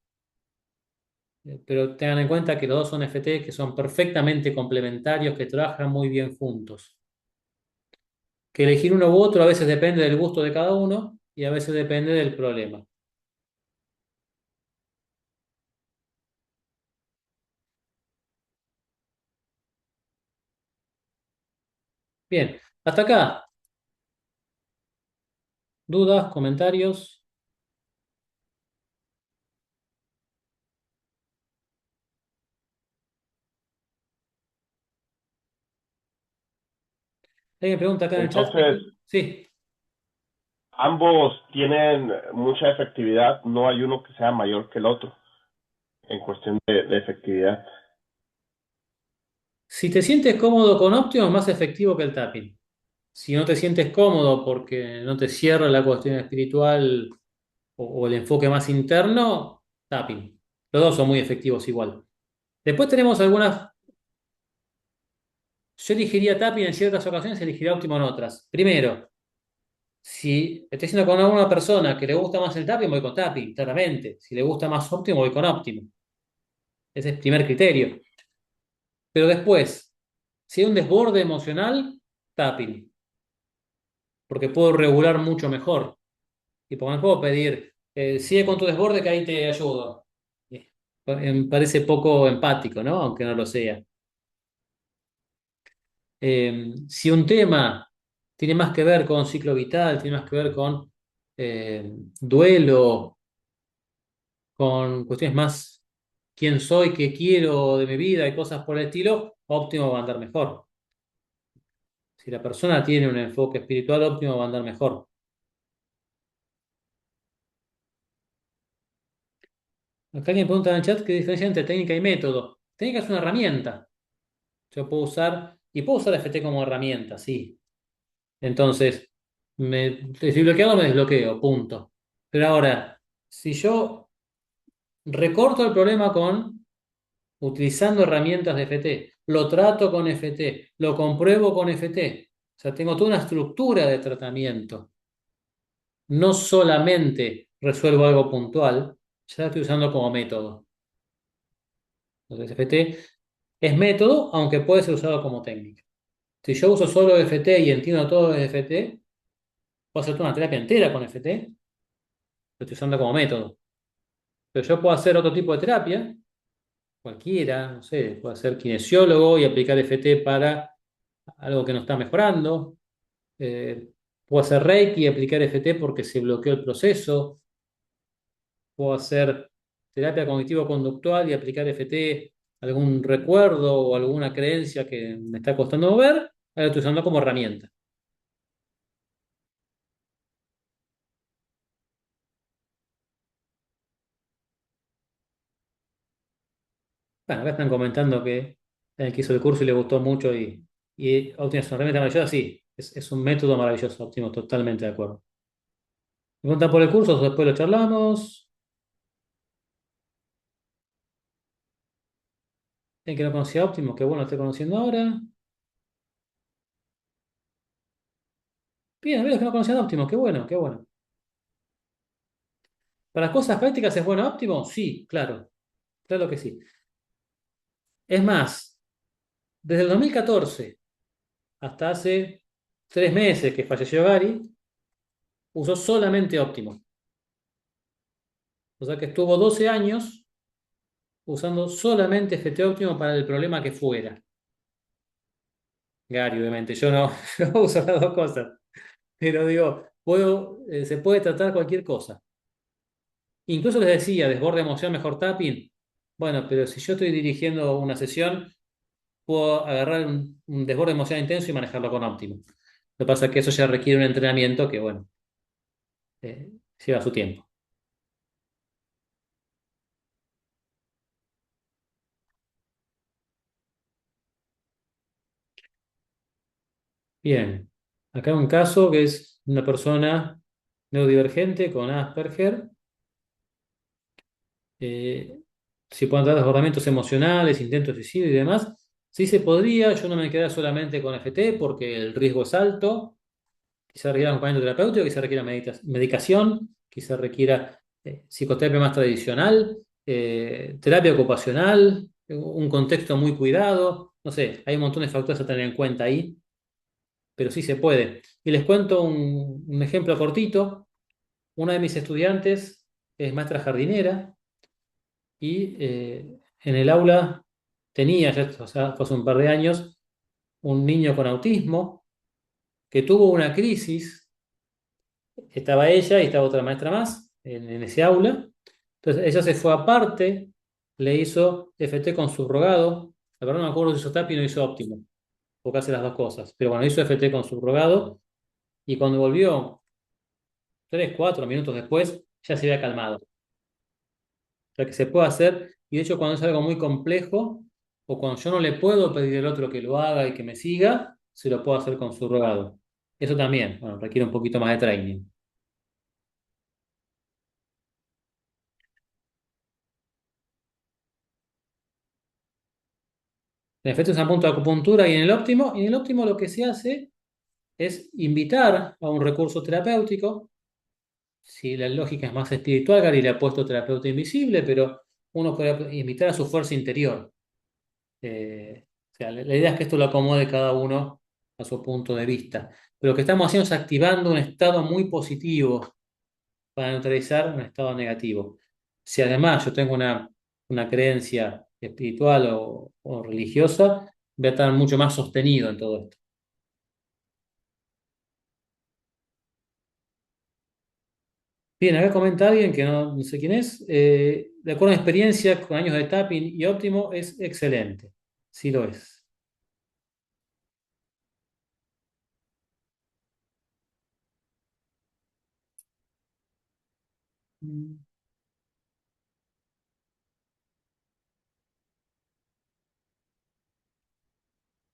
pero tengan en cuenta que los dos son FT que son perfectamente complementarios, que trabajan muy bien juntos. Que elegir uno u otro a veces depende del gusto de cada uno y a veces depende del problema. Bien, hasta acá. ¿Dudas, comentarios? ¿Alguien pregunta acá en el chat?
Entonces,
Sí.
ambos tienen mucha efectividad, no hay uno que sea mayor que el otro en cuestión de efectividad.
Si te sientes cómodo con Optimo, es más efectivo que el tapping. Si no te sientes cómodo porque no te cierra la cuestión espiritual o el enfoque más interno, tapping. Los dos son muy efectivos igual. Después tenemos algunas. Yo elegiría tapping en ciertas ocasiones, elegiría Optimo en otras. Primero, si estoy haciendo con una persona que le gusta más el tapping, voy con tapping, claramente. Si le gusta más Optimo, voy con Optimo. Ese es el primer criterio. Pero después, si hay un desborde emocional, tapping, porque puedo regular mucho mejor. Y porque no puedo pedir, sigue con tu desborde que ahí te ayudo. Me parece poco empático, ¿no? Aunque no lo sea. Si un tema tiene más que ver con ciclo vital, tiene más que ver con duelo, con cuestiones más quién soy, qué quiero de mi vida y cosas por el estilo, óptimo va a andar mejor. Si la persona tiene un enfoque espiritual óptimo, va a andar mejor. Acá alguien pregunta en el chat qué diferencia entre técnica y método. Técnica es una herramienta. Yo puedo usar, y puedo usar FT como herramienta, sí. Entonces, estoy bloqueado, me desbloqueo, punto. Pero ahora, si yo recorto el problema utilizando herramientas de FT, lo trato con FT, lo compruebo con FT, o sea, tengo toda una estructura de tratamiento. No solamente resuelvo algo puntual, ya la estoy usando como método. Entonces, FT es método, aunque puede ser usado como técnica. Si yo uso solo FT y entiendo todo de FT, puedo hacer toda una terapia entera con FT, lo estoy usando como método. Pero yo puedo hacer otro tipo de terapia, cualquiera, no sé, puedo ser kinesiólogo y aplicar FT para algo que no está mejorando. Eh, Puedo hacer Reiki y aplicar FT porque se bloqueó el proceso. Puedo hacer terapia cognitivo-conductual y aplicar FT a algún recuerdo o alguna creencia que me está costando mover. Ahora lo estoy usando como herramienta. Bueno, acá están comentando que el que hizo el curso y le gustó mucho y Optima es una herramienta maravillosa. Sí, es un método maravilloso, Optimo, totalmente de acuerdo. Me preguntan por el curso, después lo charlamos. Alguien que no conocía Optimo, qué bueno, lo estoy conociendo ahora. Bien, a ver los que no conocían Optimo, qué bueno, qué bueno. ¿Para cosas prácticas es bueno Optimo? Sí, claro, claro que sí. Es más, desde el 2014 hasta hace 3 meses que falleció Gary, usó solamente Optimo. O sea que estuvo 12 años usando solamente FT Optimo para el problema que fuera. Gary, obviamente, yo no, no uso las dos cosas, pero digo, se puede tratar cualquier cosa. Incluso les decía, desborde emoción, mejor tapping. Bueno, pero si yo estoy dirigiendo una sesión, puedo agarrar un desborde emocional intenso y manejarlo con óptimo. Lo que pasa es que eso ya requiere un entrenamiento que, bueno, eh, lleva su tiempo. Bien, acá hay un caso que es una persona neurodivergente con Asperger. eh, si pueden dar desbordamientos emocionales, intentos de suicidio y demás. Sí se podría, yo no me quedaría solamente con FT porque el riesgo es alto. Quizá requiera acompañamiento terapéutico, quizá requiera medicación, quizá requiera psicoterapia más tradicional, terapia ocupacional, un contexto muy cuidado. No sé, hay un montón de factores a tener en cuenta ahí, pero sí se puede. Y les cuento un ejemplo cortito. Una de mis estudiantes es maestra jardinera y en el aula tenía, ya, o sea, fue hace un par de años, un niño con autismo que tuvo una crisis. Estaba ella y estaba otra maestra más en ese aula. Entonces ella se fue aparte, le hizo FT con subrogado. La verdad no me acuerdo si hizo TAPI o no hizo óptimo, porque hace las dos cosas. Pero bueno, hizo FT con subrogado y cuando volvió 3, 4 minutos después, ya se había calmado. O sea que se puede hacer, y de hecho cuando es algo muy complejo, o cuando yo no le puedo pedir al otro que lo haga y que me siga, se lo puedo hacer con subrogado. Eso también, bueno, requiere un poquito más de training. En efecto, es un punto de acupuntura y en el óptimo lo que se hace es invitar a un recurso terapéutico. Si la lógica es más espiritual, Gary le ha puesto terapeuta invisible, pero uno puede invitar a su fuerza interior. O sea, la idea es que esto lo acomode cada uno a su punto de vista. Pero lo que estamos haciendo es activando un estado muy positivo para neutralizar un estado negativo. Si además yo tengo una creencia espiritual o religiosa, voy a estar mucho más sostenido en todo esto. Bien, acá comenta alguien que no sé quién es. De acuerdo a mi experiencia con años de tapping y óptimo, es excelente. Sí lo es. Mm.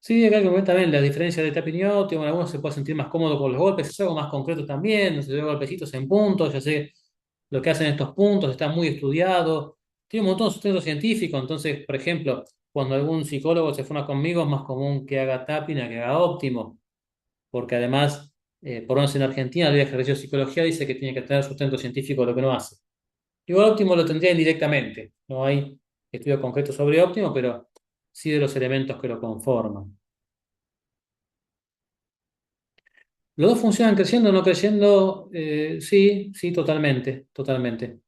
Sí, acá comenta también la diferencia de tapping y óptimo. Algunos se pueden sentir más cómodos con los golpes. Es algo más concreto también. No sé, doy golpecitos en puntos. Ya sé lo que hacen estos puntos. Está muy estudiado. Tiene un montón de sustento científico. Entonces, por ejemplo, cuando algún psicólogo se forma conmigo, es más común que haga tapping a que haga óptimo. Porque además, por lo menos en Argentina, la ley de ejercicio de psicología dice que tiene que tener sustento científico lo que no hace. Igual óptimo lo tendría indirectamente. No hay estudio concreto sobre óptimo, pero sí de los elementos que lo conforman. ¿Los dos funcionan creciendo o no creciendo? Sí, sí, totalmente, totalmente.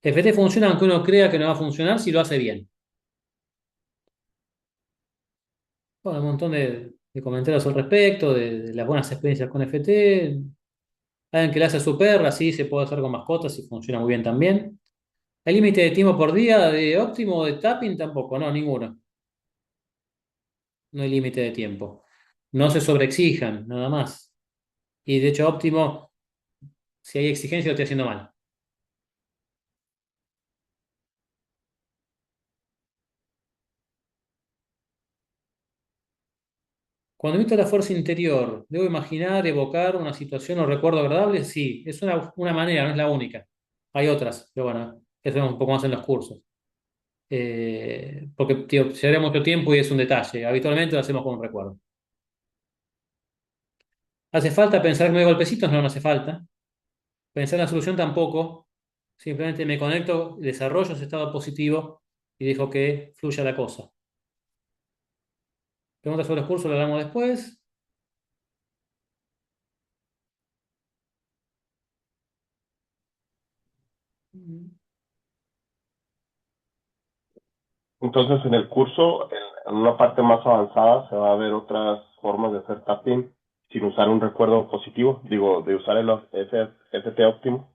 FT funciona aunque uno crea que no va a funcionar si lo hace bien. Bueno, un montón de comentarios al respecto, de las buenas experiencias con FT. Alguien que le hace a su perra, sí, se puede hacer con mascotas y funciona muy bien también. ¿El límite de tiempo por día de óptimo o de tapping? Tampoco, no, ninguno. No hay límite de tiempo. No se sobreexijan, nada más. Y de hecho, óptimo, si hay exigencia, lo estoy haciendo mal. Cuando invito a la fuerza interior, ¿debo imaginar, evocar una situación o recuerdo agradable? Sí, es una manera, no es la única. Hay otras, pero bueno, eso vemos un poco más en los cursos. Porque tío, llevaría mucho tiempo y es un detalle. Habitualmente lo hacemos con un recuerdo. ¿Hace falta pensar que me doy golpecitos? No, no hace falta. Pensar en la solución tampoco. Simplemente me conecto, desarrollo ese estado positivo y dejo que fluya la cosa. Preguntas sobre los cursos, lo hablamos después.
Entonces, en el curso, en una parte más avanzada, se va a ver otras formas de hacer tapping sin usar un recuerdo positivo, digo, de usar el FT óptimo.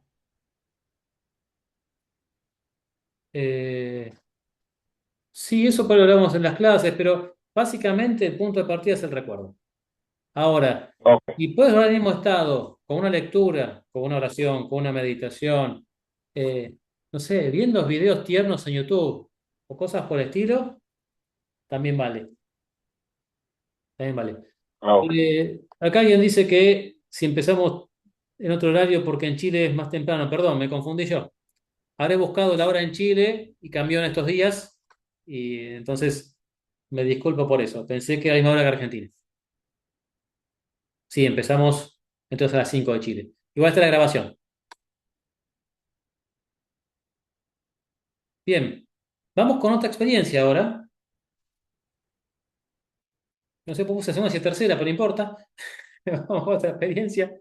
Eh, sí, eso lo hablamos en las clases, pero básicamente el punto de partida es el recuerdo. Ahora,
Ok,
y puedes ver el mismo estado con una lectura, con una oración, con una meditación, eh, no sé, viendo videos tiernos en YouTube o cosas por el estilo, también vale, también vale.
ok.
Acá alguien dice que si empezamos en otro horario porque en Chile es más temprano, perdón, me confundí yo. Habré buscado la hora en Chile y cambió en estos días y entonces me disculpo por eso. Pensé que era la misma hora que Argentina. Sí, empezamos entonces a las 5 de Chile. Igual está la grabación. Bien, vamos con otra experiencia ahora. No sé, puse segunda y tercera, pero no importa. Vamos con otra experiencia.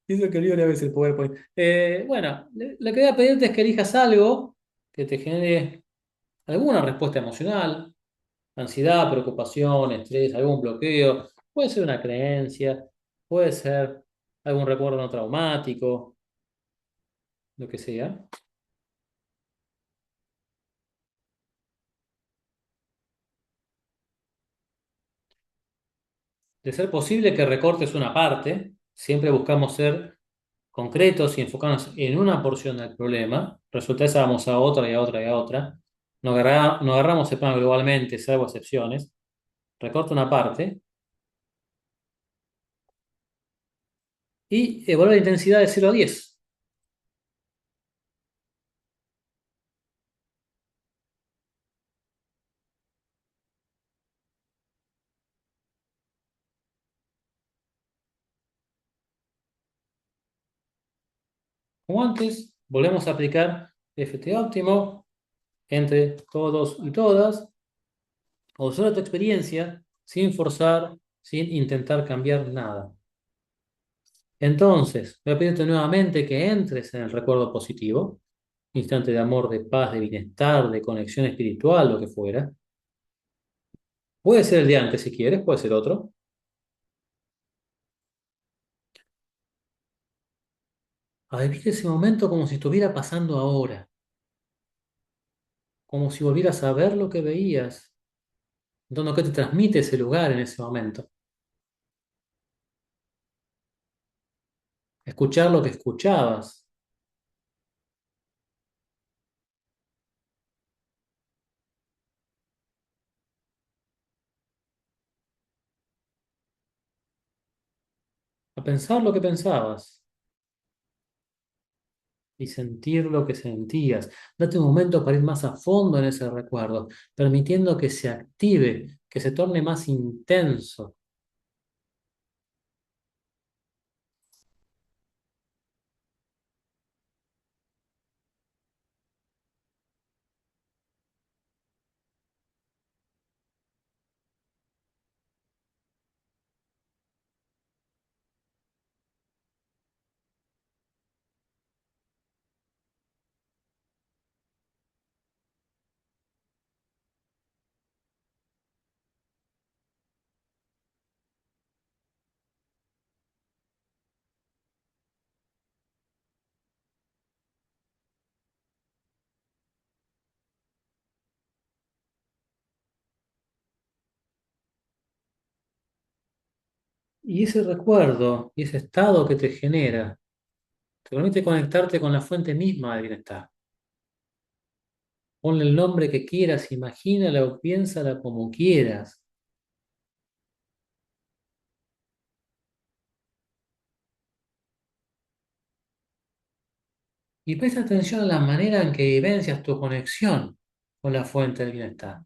Hizo que olvide a veces el PowerPoint. Bueno, lo que voy a pedirte es que elijas algo que te genere alguna respuesta emocional, ansiedad, preocupación, estrés, algún bloqueo. Puede ser una creencia, puede ser algún recuerdo no traumático, lo que sea. De ser posible que recortes una parte, siempre buscamos ser concretos y enfocarnos en una porción del problema. Resulta esa vamos a otra y a otra y a otra. No agarramos el plan globalmente, salvo excepciones. Recorta una parte y evalúa la intensidad de 0 a 10. Como antes, volvemos a aplicar FT óptimo entre todos y todas. Observa tu experiencia sin forzar, sin intentar cambiar nada. Entonces, voy a pedirte nuevamente que entres en el recuerdo positivo, instante de amor, de paz, de bienestar, de conexión espiritual, lo que fuera. Puede ser el de antes si quieres, puede ser otro. A vivir ese momento como si estuviera pasando ahora, como si volvieras a ver lo que veías. Entonces, ¿qué te transmite ese lugar en ese momento? Escuchar lo que escuchabas, a pensar lo que pensabas y sentir lo que sentías. Date un momento para ir más a fondo en ese recuerdo, permitiendo que se active, que se torne más intenso. Y ese recuerdo y ese estado que te genera, te permite conectarte con la fuente misma de bienestar. Ponle el nombre que quieras, imagínala o piénsala como quieras. Y presta atención a la manera en que vivencias tu conexión con la fuente del bienestar.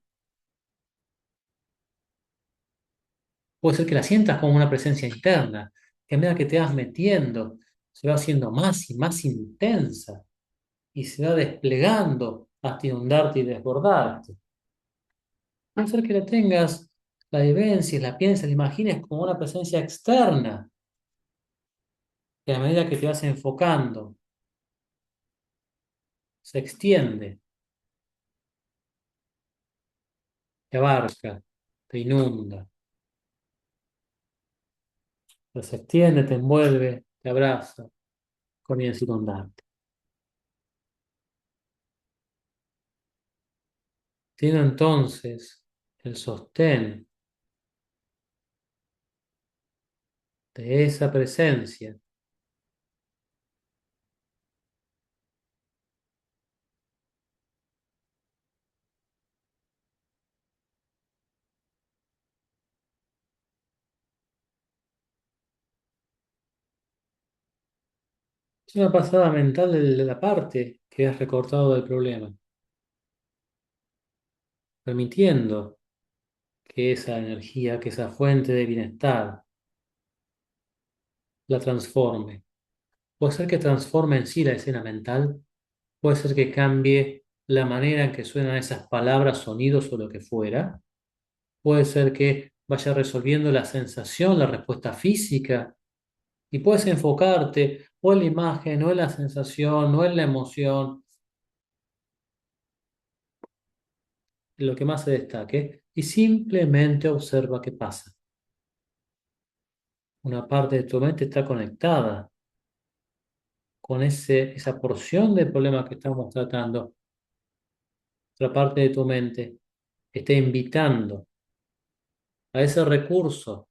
Puede ser que la sientas como una presencia interna, que a medida que te vas metiendo, se va haciendo más y más intensa y se va desplegando hasta inundarte y desbordarte. Puede ser que la tengas, la vivencias, la pienses, la imagines como una presencia externa, que a medida que te vas enfocando, se extiende, te abarca, te inunda, se extiende, te envuelve, te abraza, comienza a inundarte. Tiene entonces el sostén de esa presencia. Es una pasada mental de la parte que has recortado del problema, permitiendo que esa energía, que esa fuente de bienestar la transforme. Puede ser que transforme en sí la escena mental, puede ser que cambie la manera en que suenan esas palabras, sonidos o lo que fuera, puede ser que vaya resolviendo la sensación, la respuesta física, y puedes enfocarte o en la imagen, o en la sensación, o en la emoción, en lo que más se destaque, y simplemente observa qué pasa. Una parte de tu mente está conectada con esa porción del problema que estamos tratando. Otra parte de tu mente está invitando a ese recurso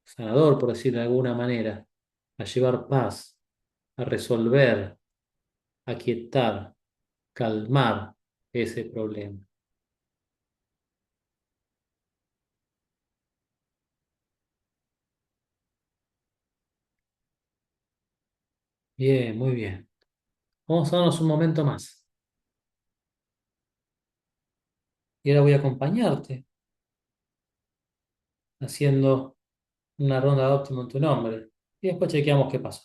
sanador, por decirlo de alguna manera, a llevar paz, a resolver, a quietar, calmar ese problema. Bien, muy bien. Vamos a darnos un momento más. Y ahora voy a acompañarte haciendo una ronda de óptimo en tu nombre. Y después chequeamos qué pasó.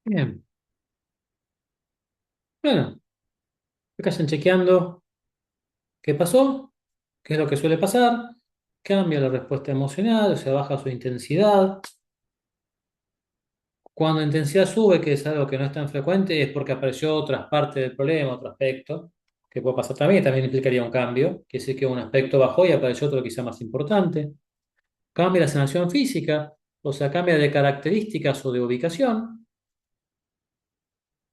Bien. Bueno, que vayan chequeando qué pasó, qué es lo que suele pasar, cambia la respuesta emocional, o sea, baja su intensidad. Cuando la intensidad sube, que es algo que no es tan frecuente, es porque apareció otra parte del problema, otro aspecto, que puede pasar también implicaría un cambio, que sí que un aspecto bajó y apareció otro quizá más importante. Cambia la sensación física, o sea, cambia de características o de ubicación,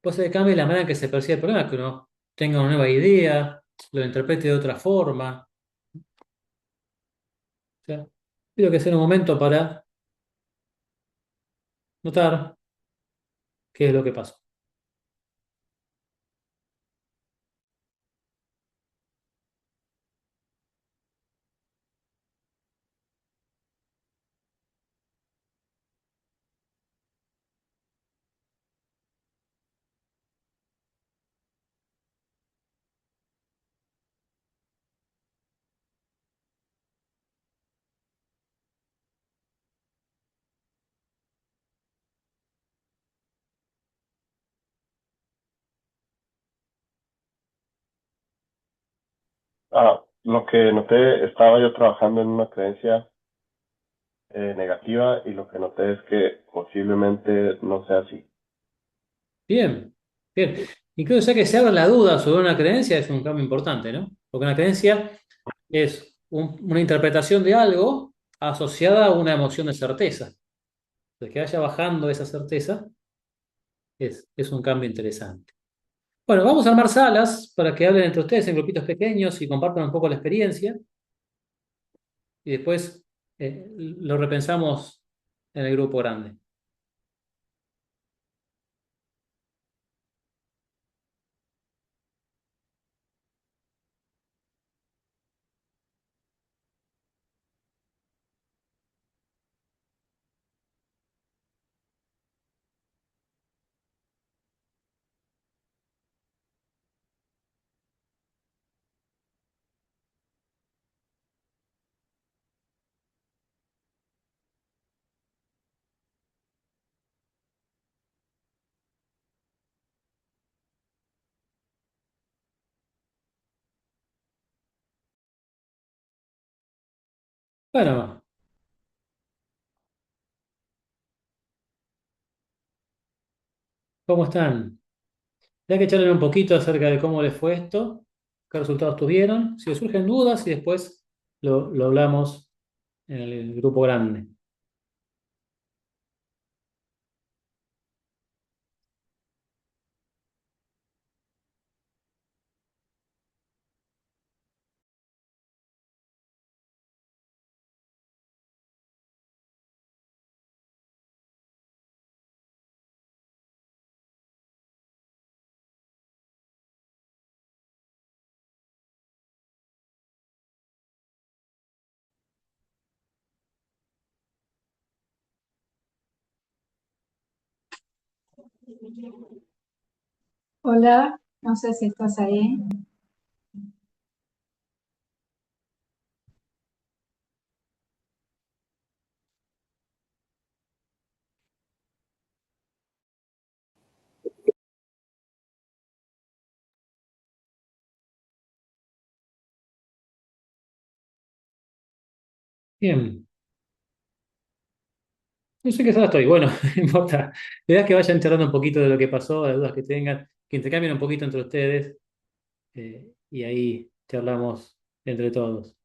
pues se cambia la manera en que se percibe el problema, que uno tenga una nueva idea, lo interprete de otra forma. O sea, creo que es un momento para notar qué es lo que pasó.
Lo que noté, estaba yo trabajando en una creencia negativa y lo que noté es que posiblemente no sea así.
Bien, bien. Incluso ya que se abra la duda sobre una creencia es un cambio importante, ¿no? Porque una creencia es una interpretación de algo asociada a una emoción de certeza. De que vaya bajando esa certeza es un cambio interesante. Bueno, vamos a armar salas para que hablen entre ustedes en grupitos pequeños y compartan un poco la experiencia y después lo repensamos en el grupo grande. Bueno, ¿cómo están? Ya que charlen un poquito acerca de cómo les fue esto, qué resultados tuvieron, si les surgen dudas y después lo hablamos en el grupo grande.
Hola, no sé si estás ahí.
Bien, no sé qué sala estoy. Bueno, no importa. La idea es que vayan charlando un poquito de lo que pasó, las dudas que tengan, que intercambien un poquito entre ustedes y ahí charlamos entre todos.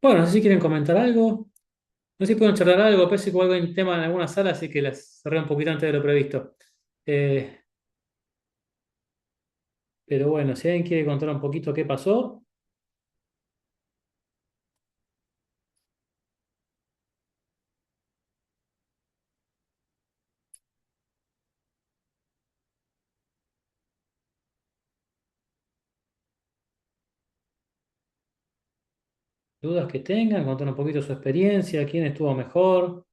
Bueno, no sé si quieren comentar algo. No sé si pueden charlar algo. Parece que hubo algo en tema en alguna sala, así que las cerré un poquito antes de lo previsto. Eh, pero bueno, si alguien quiere contar un poquito qué pasó, dudas que tengan, contar un poquito su experiencia, quién estuvo mejor.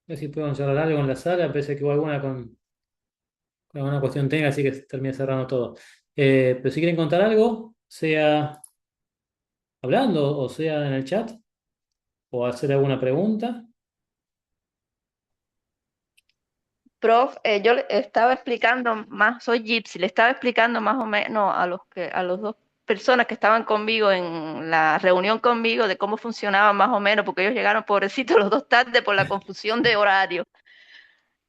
A ver si pueden charlar algo en la sala. Parece que hubo alguna con alguna cuestión tenga, así que termina cerrando todo. Pero si quieren contar algo, sea hablando o sea en el chat, o hacer alguna pregunta.
Prof, yo le estaba explicando más, soy Gypsy, le estaba explicando más o menos a los dos personas que estaban conmigo en la reunión conmigo de cómo funcionaba más o menos, porque ellos llegaron pobrecitos los dos tarde por la confusión de horario.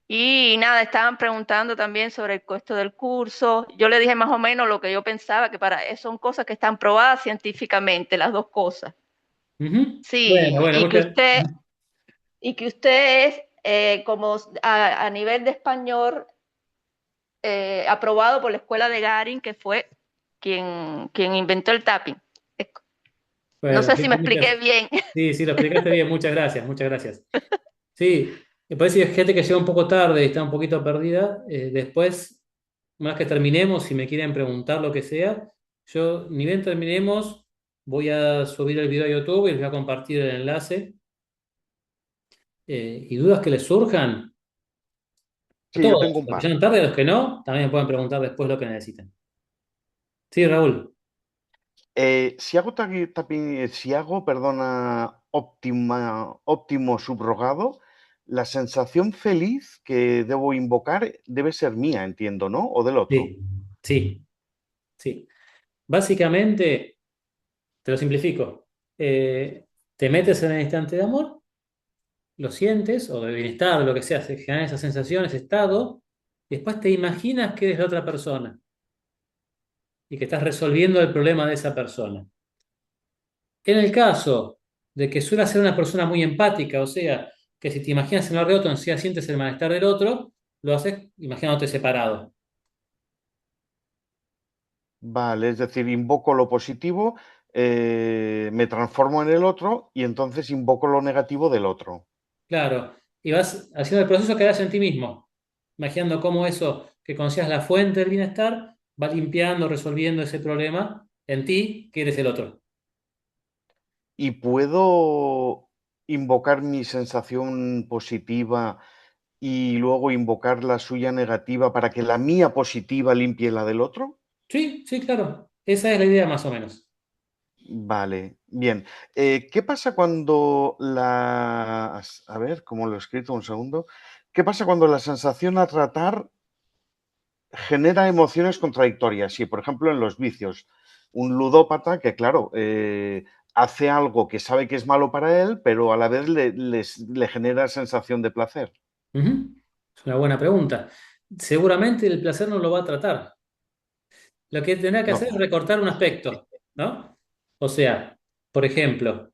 Y nada, estaban preguntando también sobre el costo del curso. Yo le dije más o menos lo que yo pensaba, que para eso son cosas que están probadas científicamente, las dos cosas.
Ujú.
Sí,
Bueno, bueno, muchas.
y que usted es como a nivel de español aprobado por la escuela de Garin, que fue quien inventó el tapping. No
Bueno,
sé si me expliqué bien.
sí, sí, lo explicaste bien, muchas gracias, muchas gracias. Sí, me parece que hay gente que llega un poco tarde y está un poquito perdida. Después, una vez que terminemos, si me quieren preguntar lo que sea, yo, ni bien terminemos, voy a subir el video a YouTube y les voy a compartir el enlace. Y dudas que les surjan, a
Sí, yo
todos,
tengo un
los que
par.
llegan tarde, a los que no, también me pueden preguntar después lo que necesiten. Sí, Raúl.
Si hago, perdona, óptimo subrogado, la sensación feliz que debo invocar debe ser mía, entiendo, ¿no? O del otro.
Sí, sí, sí. Básicamente, te lo simplifico. Te metes en el instante de amor, lo sientes, o de bienestar, o lo que sea, se genera esa sensación, ese estado, y después te imaginas que eres la otra persona y que estás resolviendo el problema de esa persona. En el caso de que suelas ser una persona muy empática, o sea, que si te imaginas en el de otro, enseguida sientes el malestar del otro, lo haces imaginándote separado.
Vale, es decir, invoco lo positivo, me transformo en el otro y entonces invoco lo negativo del otro.
Claro, y vas haciendo el proceso que hagas en ti mismo, imaginando cómo eso que consideras la fuente del bienestar va limpiando, resolviendo ese problema en ti, que eres el otro.
Y puedo invocar mi sensación positiva y luego invocar la suya negativa para que la mía positiva limpie la del otro.
Sí, sí, claro. Esa es la idea más o menos.
Vale, bien. ¿Qué pasa cuando la... A ver, ¿cómo lo he escrito? Un segundo. ¿Qué pasa cuando la sensación a tratar genera emociones contradictorias? Si, por ejemplo, en los vicios, un ludópata que, claro, hace algo que sabe que es malo para él, pero a la vez le genera sensación de placer.
Ujú. Es una buena pregunta. Seguramente el placer no lo va a tratar. Lo que tendrá que hacer es
No.
recortar un aspecto, ¿no? O sea, por ejemplo,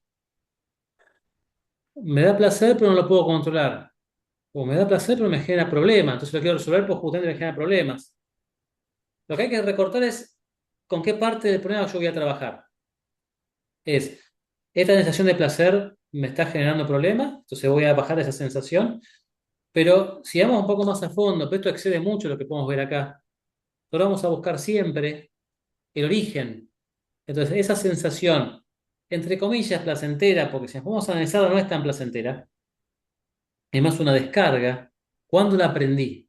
me da placer pero no lo puedo controlar. O me da placer pero me genera problemas. Entonces lo quiero resolver pues justamente me genera problemas. Lo que hay que recortar es con qué parte del problema yo voy a trabajar. Es, esta sensación de placer me está generando problemas, entonces voy a bajar esa sensación. Pero si vamos un poco más a fondo, pero esto excede mucho lo que podemos ver acá, ahora vamos a buscar siempre el origen. Entonces, esa sensación, entre comillas, placentera, porque si nos vamos a analizarla no es tan placentera, es más una descarga, ¿cuándo la aprendí?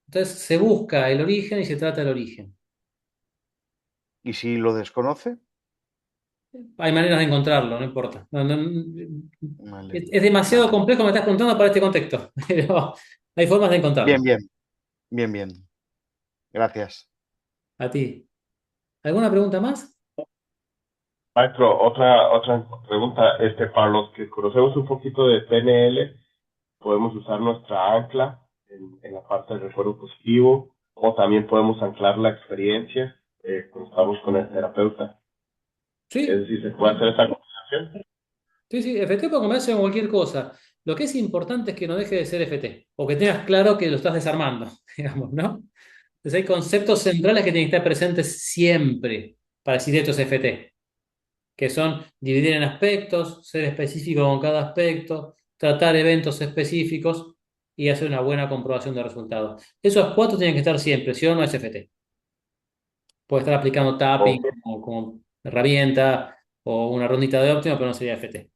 Entonces, se busca el origen y se trata el origen.
¿Y si lo desconoce?
Hay maneras de encontrarlo, no importa.
Vale,
Es demasiado
vale.
complejo, me estás contando para este contexto, pero hay formas de
Bien,
encontrarlo.
bien, bien, bien. Gracias.
A ti. ¿Alguna pregunta más?
Maestro, otra pregunta, para los que conocemos un poquito de PNL, podemos usar nuestra ancla en la parte del recuerdo positivo, o también podemos anclar la experiencia cuando estamos con el terapeuta. Es
Sí,
decir, se puede hacer esa combinación.
sí, sí. FT puede comerse con cualquier cosa. Lo que es importante es que no deje de ser FT, o que tengas claro que lo estás desarmando, digamos, ¿no? Entonces hay conceptos centrales que tienen que estar presentes siempre para decir esto es FT, que son dividir en aspectos, ser específico con cada aspecto, tratar eventos específicos y hacer una buena comprobación de resultados. Esos cuatro tienen que estar siempre, si no, no es FT. Puede estar aplicando tapping
O,
como herramienta o una rondita de óptimo, pero no sería FT.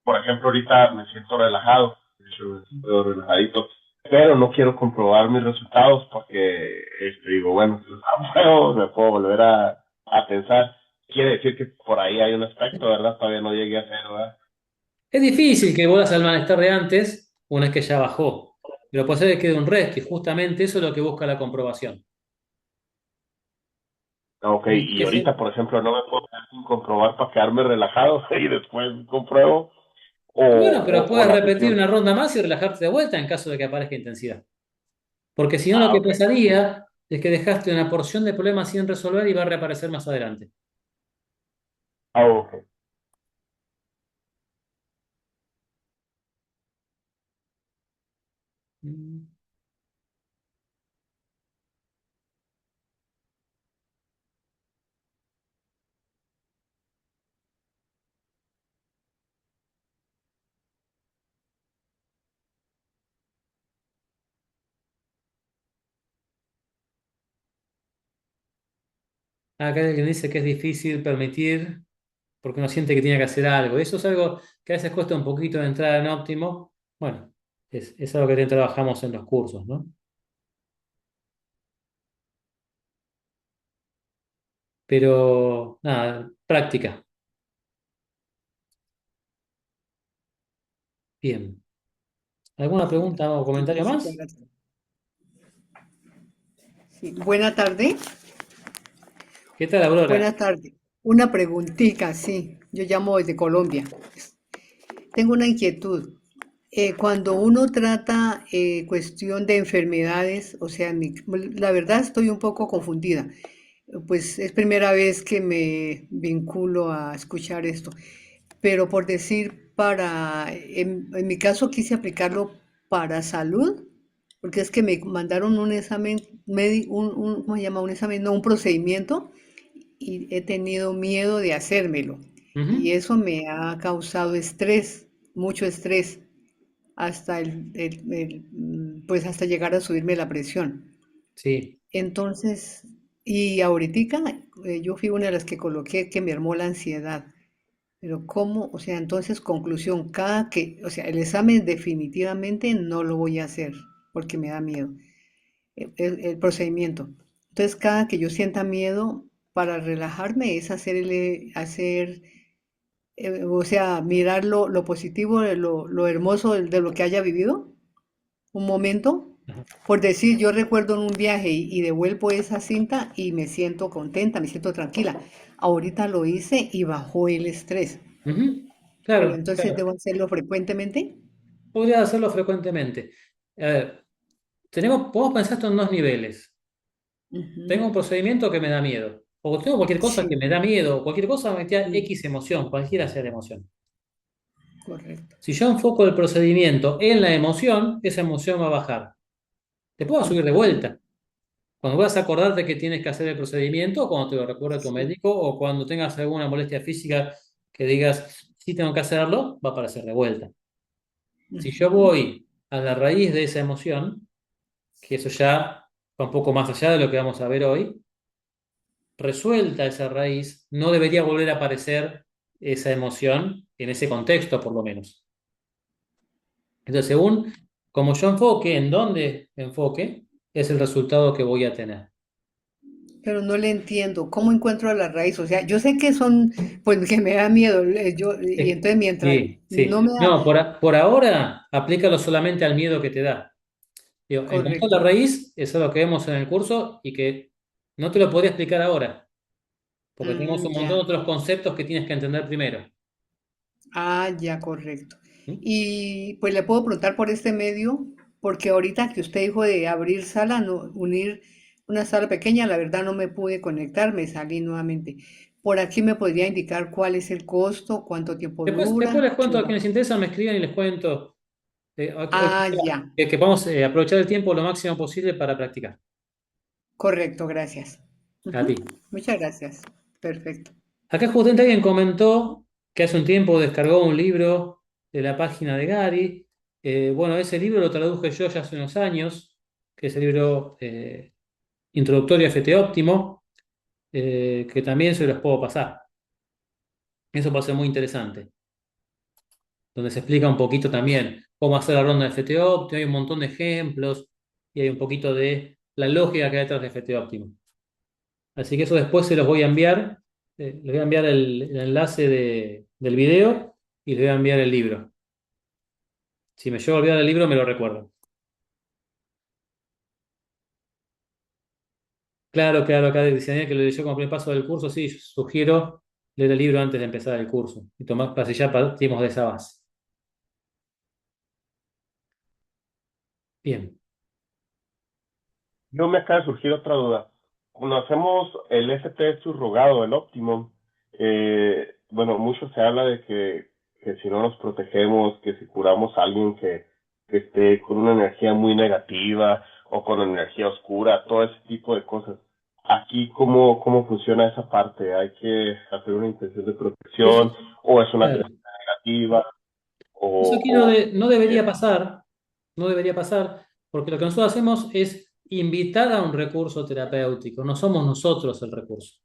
por ejemplo, ahorita me siento relajado, de hecho, me siento relajadito, pero no quiero comprobar mis resultados porque digo, bueno, si los apruebo, me puedo volver a pensar. Quiere decir que por ahí hay un aspecto, ¿verdad? Todavía no llegué a cero, ¿verdad?
Es difícil que vuelvas al malestar de antes una vez que ya bajó, pero puede ser que quede un resto y justamente eso es lo que busca la comprobación.
Ok, y
Que se-
ahorita, por ejemplo, no me puedo quedar sin comprobar para quedarme relajado y después compruebo,
Bueno, pero
o
puedes
la
repetir
sesión.
una ronda más y relajarte de vuelta en caso de que aparezca intensidad. Porque si no, lo
Ah,
que
ok.
pasaría es que dejaste una porción de problema sin resolver y va a reaparecer más adelante.
Ah, ok.
Mm. Acá hay alguien dice que es difícil permitir porque uno siente que tiene que hacer algo. Eso es algo que a veces cuesta un poquito de entrar en óptimo. Bueno, es algo que también trabajamos en los cursos, ¿no? Pero nada, práctica. Bien. ¿Alguna pregunta o comentario
Sí,
más?
sí. Buena tarde.
¿Qué tal, Aurora?
Buena tarde. Una preguntita, sí. Yo llamo desde Colombia. Tengo una inquietud. Cuando uno trata cuestión de enfermedades, o sea, la verdad estoy un poco confundida. Pues es primera vez que me vinculo a escuchar esto. Pero por decir, en mi caso quise aplicarlo para salud, porque es que me mandaron un examen, ¿cómo se llama? Un examen, no, un procedimiento, y he tenido miedo de hacérmelo. Y
Ujú.
eso me ha causado estrés, mucho estrés, hasta pues hasta llegar a subirme la presión.
Sí.
Entonces, y ahorita yo fui una de las que coloqué que me armó la ansiedad. Pero cómo, o sea, entonces conclusión, o sea, el examen definitivamente no lo voy a hacer porque me da miedo, el procedimiento. Entonces, cada que yo sienta miedo, para relajarme es o sea, mirar lo positivo, lo hermoso de lo que haya vivido, un momento.
Ajá.
Por decir, yo recuerdo en un viaje y devuelvo esa cinta y me siento contenta, me siento tranquila. Ahorita lo hice y bajó el estrés.
Ujú.
Pero
Claro,
entonces debo hacerlo frecuentemente.
podría hacerlo frecuentemente. A ver, podemos pensar esto en dos niveles.
Ujú.
Tengo un procedimiento que me da miedo. O tengo cualquier cosa que
Sí,
me da miedo. Cualquier cosa me da
sí,
X emoción, cualquiera sea la emoción.
correcto.
Si yo enfoco el procedimiento en la emoción, esa emoción va a bajar. Te puedo subir de
Ujú.
vuelta. Cuando vas a acordarte que tienes que hacer el procedimiento, o cuando te lo recuerde tu
Sí.
médico, o cuando tengas alguna molestia física que digas, sí tengo que hacerlo, va a aparecer de vuelta. Si yo
Ujú.
voy a la raíz de esa emoción, que eso ya va un poco más allá de lo que vamos a ver hoy, resuelta esa raíz, no debería volver a aparecer esa emoción en ese contexto, por lo menos. Entonces, según como yo enfoque, en dónde enfoque, es el resultado que voy a tener.
Pero no le entiendo. ¿Cómo encuentro la raíz? O sea, yo sé que son, pues que me da miedo. Y entonces mientras
Sí, sí.
no me da.
No, por ahora, aplícalo solamente al miedo que te da. Digo, encontrar la
correcto.
raíz, eso es lo que vemos en el curso y que no te lo podría explicar ahora, porque tenemos un montón de
Ya.
otros conceptos que tienes que entender primero.
Ah, ya, correcto.
¿Mm?
Y pues le puedo preguntar por este medio, porque ahorita que usted dijo de abrir sala, no, unir una sala pequeña, la verdad no me pude conectar, me salí nuevamente. Por aquí me podría indicar cuál es el costo, cuánto tiempo
Después
dura,
les
qué
cuento a
más.
quienes les interesan, me escriben y les cuento
Ah, ya,
que podamos aprovechar el tiempo lo máximo posible para practicar.
correcto, gracias.
A ti.
Ujú, muchas gracias. Perfecto.
Acá justamente alguien comentó que hace un tiempo descargó un libro de la página de Gary. Bueno, ese libro lo traduje yo ya hace unos años, que es el libro Introductorio a FT Óptimo, que también se los puedo pasar. Eso va a ser muy interesante, donde se explica un poquito también cómo hacer la ronda de FT Óptimo, hay un montón de ejemplos y hay un poquito de la lógica que hay detrás de FT Óptimo. Así que eso después se los voy a enviar. Les voy a enviar el enlace del video y les voy a enviar el libro. Si me llevo a olvidar el libro, me lo recuerdo. Claro, claro, acá dice Daniel que lo leyó como primer paso del curso. Sí, sugiero leer el libro antes de empezar el curso y tomar, para si ya partimos de esa base. Bien.
Yo me acaba de surgir otra duda. Cuando hacemos el FT subrogado, el Optimum, bueno, mucho se habla de que si no nos protegemos, que si curamos a alguien que esté con una energía muy negativa o con energía oscura, todo ese tipo de cosas. Aquí, ¿cómo funciona esa parte? ¿Hay que hacer una intención de
Eso,
protección o es una
claro.
creencia negativa
Eso aquí no
qué?
debería pasar, no debería pasar, porque lo que nosotros hacemos es invitar a un recurso terapéutico, no somos nosotros el recurso.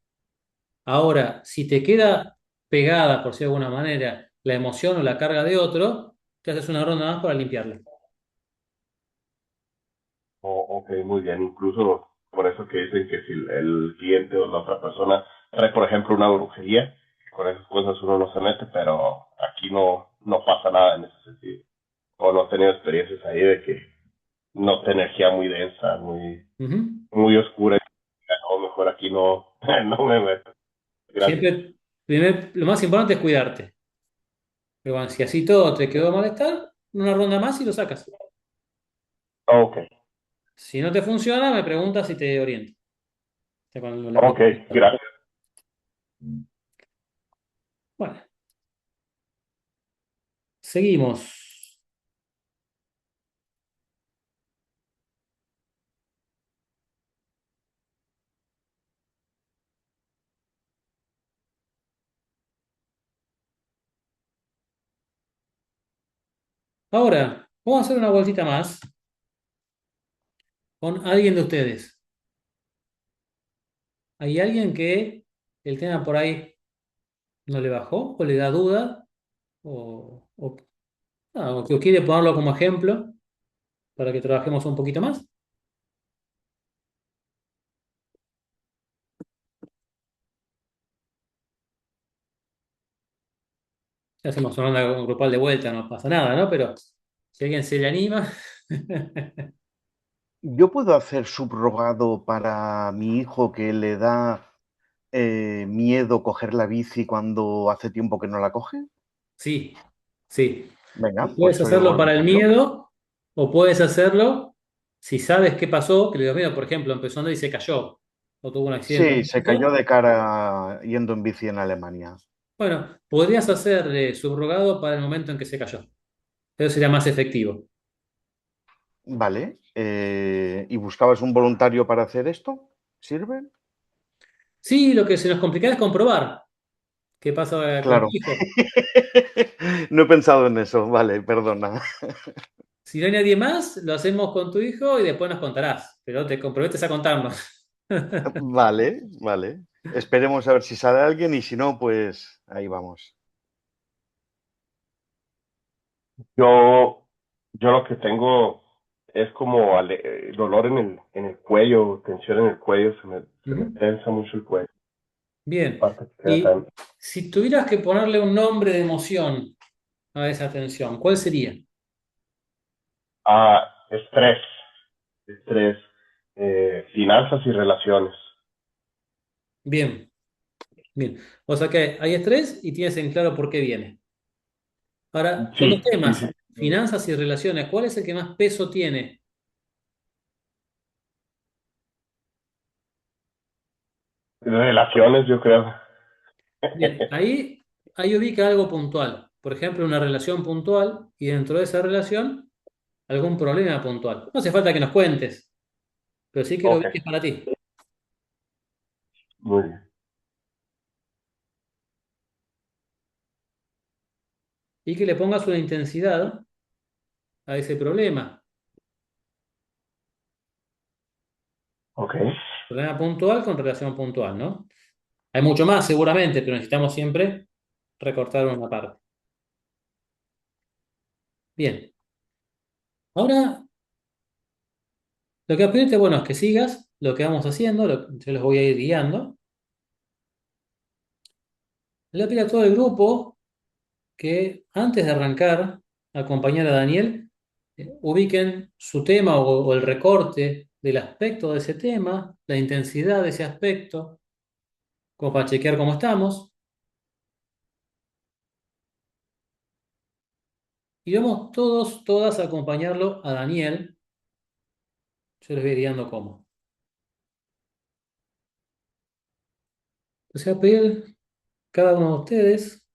Ahora, si te queda pegada, por decirlo de alguna manera, la emoción o la carga de otro, te haces una ronda más para limpiarla.
Ok, muy bien. Incluso por eso que dicen que si el cliente o la otra persona trae, por ejemplo, una brujería, con esas cosas uno no se mete, pero aquí no pasa nada en ese sentido. O no he tenido experiencias ahí de que note energía muy densa,
Ujú.
muy oscura. O mejor aquí no, no me meto. Gracias.
Siempre, lo más importante es cuidarte. Pero bueno, si así todo te quedó malestar, una ronda más y lo sacas.
Ok,
Si no te funciona, me preguntas si te oriento. O sea, con la
ok,
cuestión.
gracias.
Bueno, seguimos. Ahora, vamos a hacer una vueltita más con alguien de ustedes. ¿Hay alguien que el tema por ahí no le bajó o le da duda o que quiere ponerlo como ejemplo para que trabajemos un poquito más? Ya hacemos una ronda grupal de vuelta, no pasa nada, ¿no? Pero si alguien se le anima.
¿Yo puedo hacer subrogado para mi hijo que le da miedo coger la bici cuando hace tiempo que no la coge?
Sí, sí.
Venga, pues
Puedes
soy el
hacerlo para el
voluntario.
miedo o puedes hacerlo si sabes qué pasó, que le dio miedo, por ejemplo, empezó a andar y se cayó o tuvo un accidente
Sí, se cayó
trágico.
de cara yendo en bici en Alemania.
Bueno, podrías hacer subrogado para el momento en que se cayó. Eso sería más efectivo.
Vale. ¿Y buscabas un voluntario para hacer esto? ¿Sirve?
Sí, lo que se nos complica es comprobar qué pasa con tu
Claro.
hijo.
No he pensado en eso. Vale, perdona.
Si no hay nadie más, lo hacemos con tu hijo y después nos contarás, pero te comprometes a contarnos.
Vale, vale. Esperemos a ver si sale alguien y si no, pues ahí vamos.
Yo lo que tengo es como dolor en el cuello, tensión en el cuello, se me
Ujú.
tensa mucho el cuello.
Bien.
Parte que queda
Y
tan.
si tuvieras que ponerle un nombre de emoción a esa tensión, ¿cuál sería?
Estrés. estrés, finanzas y relaciones.
Bien, bien. O sea que hay estrés y tienes en claro por qué viene. Ahora, con los
Sí, sí,
temas,
sí.
finanzas y relaciones, ¿cuál es el que más peso tiene?
Relaciones, yo creo.
Bien, ahí ubica algo puntual. Por ejemplo, una relación puntual y dentro de esa relación algún problema puntual. No hace falta que nos cuentes, pero sí que lo
Ok,
ubiques para ti
muy bien.
y que le pongas una intensidad a ese problema.
Ok,
Problema puntual con relación puntual, ¿no? Hay mucho más seguramente, pero necesitamos siempre recortar una parte. Bien, ahora lo que aprendiste, bueno, es que sigas lo que vamos haciendo, yo los voy a ir guiando. Le pido a todo el grupo que antes de arrancar a acompañar a Daniel, ubiquen su tema o el recorte del aspecto de ese tema, la intensidad de ese aspecto, como para chequear cómo estamos. Y vamos todos, todas a acompañarlo a Daniel. Yo les voy guiando cómo. Entonces voy a pedir a cada uno de ustedes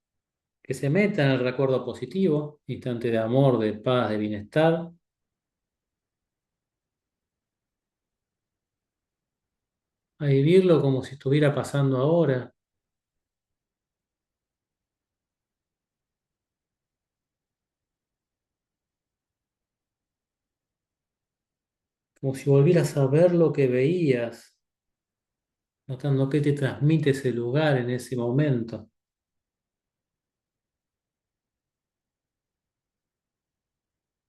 que se meta en el recuerdo positivo, instante de amor, de paz, de bienestar, a vivirlo como si estuviera pasando ahora, como si volvieras a ver lo que veías, notando qué te transmite ese lugar en ese momento,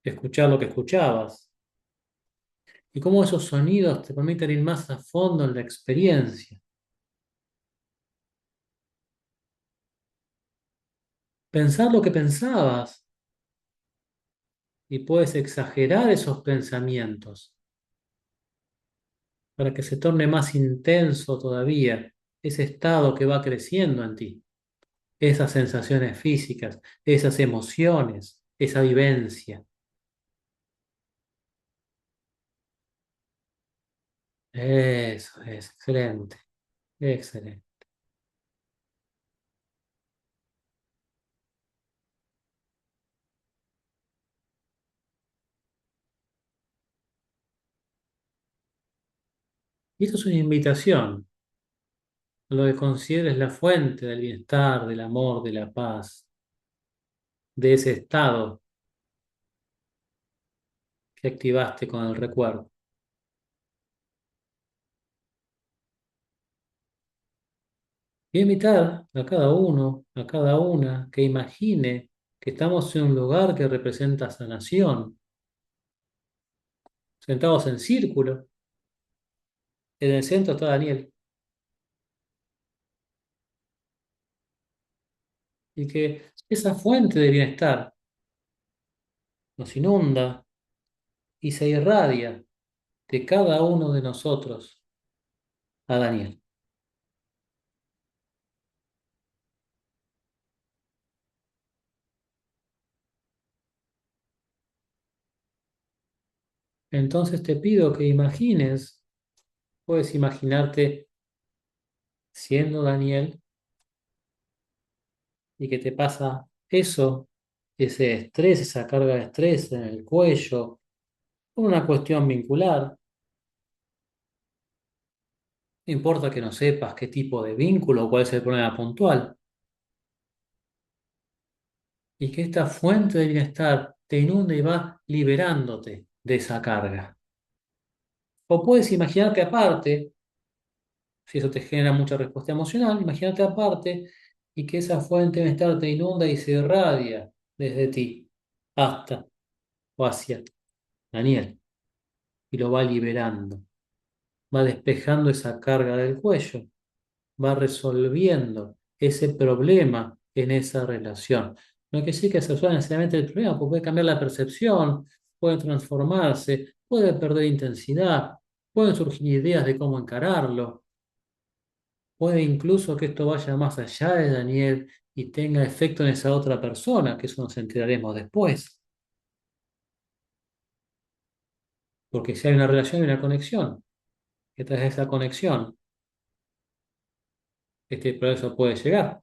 escuchar lo que escuchabas, y cómo esos sonidos te permiten ir más a fondo en la experiencia, pensar lo que pensabas, y puedes exagerar esos pensamientos para que se torne más intenso todavía ese estado que va creciendo en ti, esas sensaciones físicas, esas emociones, esa vivencia. Eso es, excelente, excelente. Y esto es una invitación a lo que consideres la fuente del bienestar, del amor, de la paz, de ese estado que activaste con el recuerdo. Y invitar a cada uno, a cada una, que imagine que estamos en un lugar que representa sanación, sentados en círculo. En el centro está Daniel. Y que esa fuente de bienestar nos inunda y se irradia de cada uno de nosotros a Daniel. Entonces te pido que imagines, puedes imaginarte siendo Daniel y que te pasa eso, ese estrés, esa carga de estrés en el cuello, por una cuestión vincular. No importa que no sepas qué tipo de vínculo o cuál es el problema puntual. Y que esta fuente de bienestar te inunde y va liberándote de esa carga. O puedes imaginarte aparte, si eso te genera mucha respuesta emocional, imagínate aparte y que esa fuente de bienestar te inunda y se irradia desde ti hasta o hacia Daniel y lo va liberando, va despejando esa carga del cuello, va resolviendo ese problema en esa relación. No quiere decir que se resuelva necesariamente el problema, porque puede cambiar la percepción, pueden transformarse, puede perder intensidad, pueden surgir ideas de cómo encararlo, puede incluso que esto vaya más allá de Daniel y tenga efecto en esa otra persona, que eso nos enteraremos después, porque si hay una relación y una conexión, que tras esa conexión, este proceso puede llegar.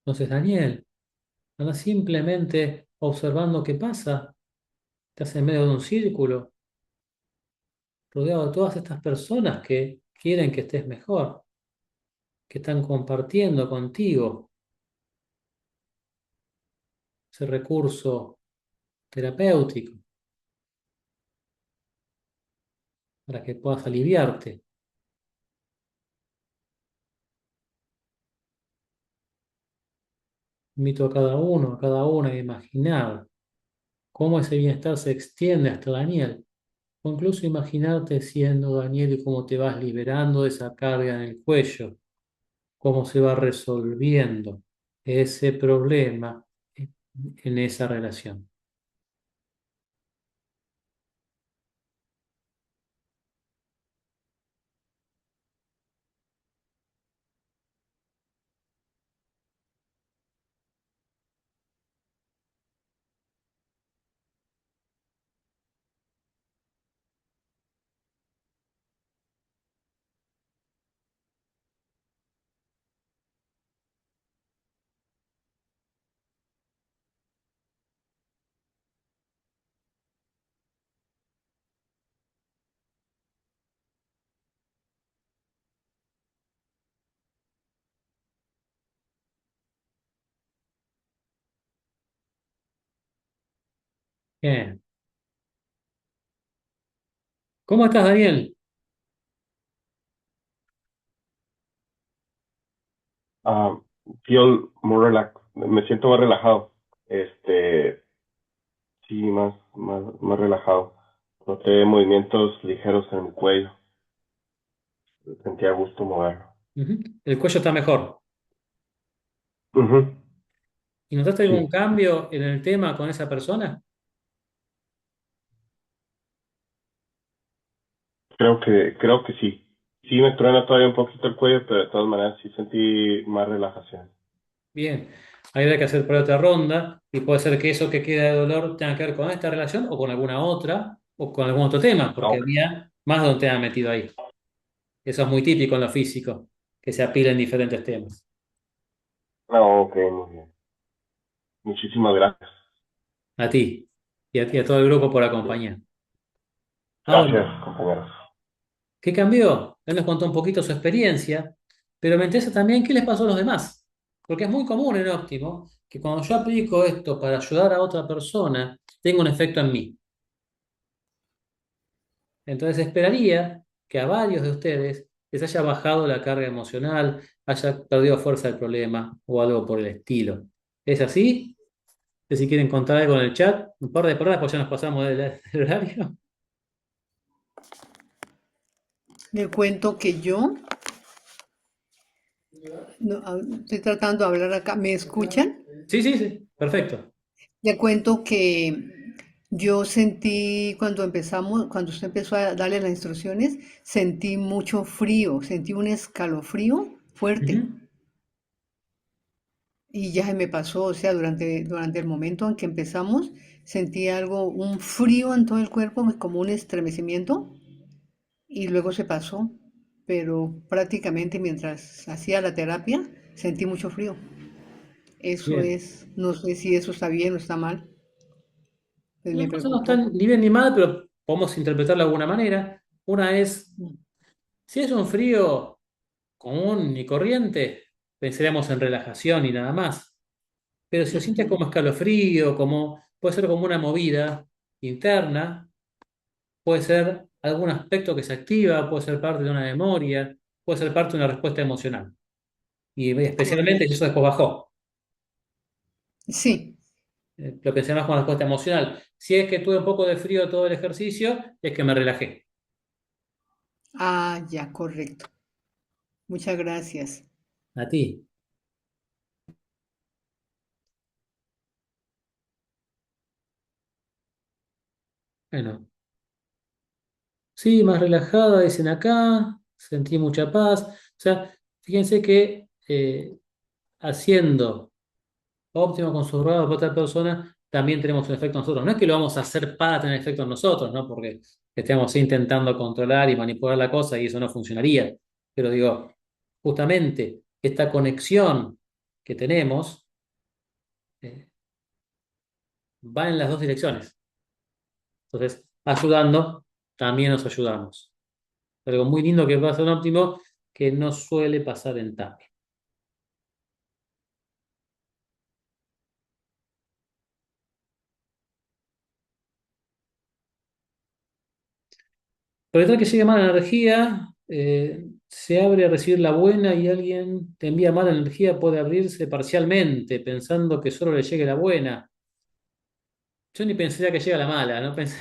Entonces, Daniel, anda simplemente observando qué pasa, estás en medio de un círculo, rodeado de todas estas personas que quieren que estés mejor, que están compartiendo contigo ese recurso terapéutico para que puedas aliviarte. Invito a cada uno, a cada una a imaginar cómo ese bienestar se extiende hasta Daniel, o incluso imaginarte siendo Daniel y cómo te vas liberando de esa carga en el cuello, cómo se va resolviendo ese problema en esa relación. Bien. ¿Cómo estás, Daniel?
Ah, feel more relax, me siento más relajado. Sí, más relajado. Noté movimientos ligeros en mi cuello. Sentía gusto moverlo.
Ujú. El cuello está mejor.
Ujú,
¿Y notaste algún
sí,
cambio en el tema con esa persona?
creo que sí. Sí me truena todavía un poquito el cuello, pero de todas maneras sí sentí más relajación.
Bien. Ahí habrá que hacer por otra ronda y puede ser que eso que queda de dolor tenga que ver con esta relación o con alguna otra o con algún otro tema,
Ah,
porque había más de un tema metido ahí. Eso es muy típico en lo físico, que se apilen diferentes temas.
no, ok, muy bien. Muchísimas gracias.
A ti y a todo el grupo por acompañar. Ahora,
Gracias, compañeros.
¿qué cambió? Él nos contó un poquito su experiencia, pero me interesa también qué les pasó a los demás. Porque es muy común en Óptimo que cuando yo aplico esto para ayudar a otra persona, tenga un efecto en mí. Entonces esperaría que a varios de ustedes les haya bajado la carga emocional, haya perdido fuerza del problema o algo por el estilo. ¿Es así? Si quieren contar algo en el chat, un par de palabras, pues ya nos pasamos del horario.
Le cuento que yo, no, estoy tratando de hablar acá, ¿me escuchan?
Sí, sí, sí, perfecto.
Le cuento que yo sentí cuando empezamos, cuando usted empezó a darle las instrucciones, sentí mucho frío, sentí un escalofrío fuerte
Ujú.
y ya se me pasó, o sea, durante el momento en que empezamos, sentí algo, un frío en todo el cuerpo, como un estremecimiento y luego se pasó, pero prácticamente mientras hacía la terapia, sentí mucho frío. Eso
Bien.
es, no sé si eso está bien o está mal, pues
Las
me
cosas no
preocupó.
están ni bien ni mal, pero podemos interpretarlo de alguna manera. Una es, si es un frío común y corriente, pensaríamos en relajación y nada más. Pero si lo sientes
Ujú.
como escalofrío, puede ser como una movida interna, puede ser algún aspecto que se activa, puede ser parte de una memoria, puede ser parte de una respuesta emocional. Y especialmente si
Correcto.
eso después bajó.
Sí.
Lo pensé más como respuesta emocional. Si es que tuve un poco de frío todo el ejercicio, es que me relajé.
Ah, ya, correcto. Muchas gracias.
A ti. Bueno, sí, más relajada, dicen acá, sentí mucha paz. O sea, fíjense que haciendo óptimo con subrogado por otra persona, también tenemos un efecto nosotros. No es que lo vamos a hacer para tener efecto en nosotros, ¿no? Porque estemos intentando controlar y manipular la cosa y eso no funcionaría. Pero digo, justamente esta conexión que tenemos eh, va en las dos direcciones. Entonces, ayudando, también nos ayudamos. Algo muy lindo que pasa en óptimo que no suele pasar en TAP. Por detrás que llegue mala energía, se abre a recibir la buena y alguien te envía mala energía, puede abrirse parcialmente, pensando que solo le llegue la buena. Yo ni pensaría que llega la mala, ¿no? Pensé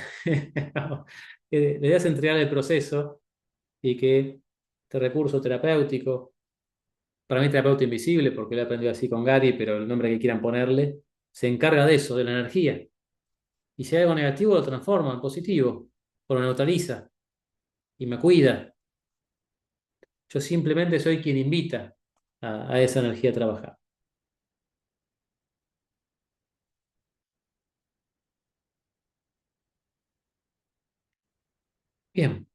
que debías entregar el proceso y que este recurso terapéutico, para mí terapeuta invisible, porque lo he aprendido así con Gary, pero el nombre que quieran ponerle, se encarga de eso, de la energía. Y si hay algo negativo, lo transforma en positivo, o lo neutraliza y me cuida. Yo simplemente soy quien invita a esa energía a trabajar. Bien.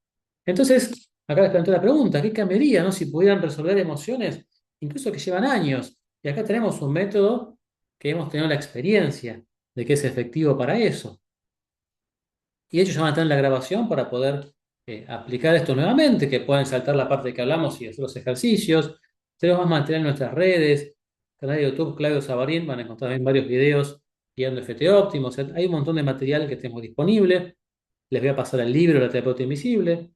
Entonces, acá les planteo la pregunta, ¿qué cambiaría, no, si pudieran resolver emociones, incluso que llevan años? Y acá tenemos un método que hemos tenido la experiencia de que es efectivo para eso. Y ellos ya van a tener la grabación para poder aplicar esto nuevamente, que pueden saltar la parte que hablamos y hacer los ejercicios. Tenemos más material en nuestras redes, canal de YouTube Claudio Savarín, van a encontrar también varios videos guiando FT óptimo. O sea, hay un montón de material que tenemos disponible. Les voy a pasar el libro La terapeuta invisible.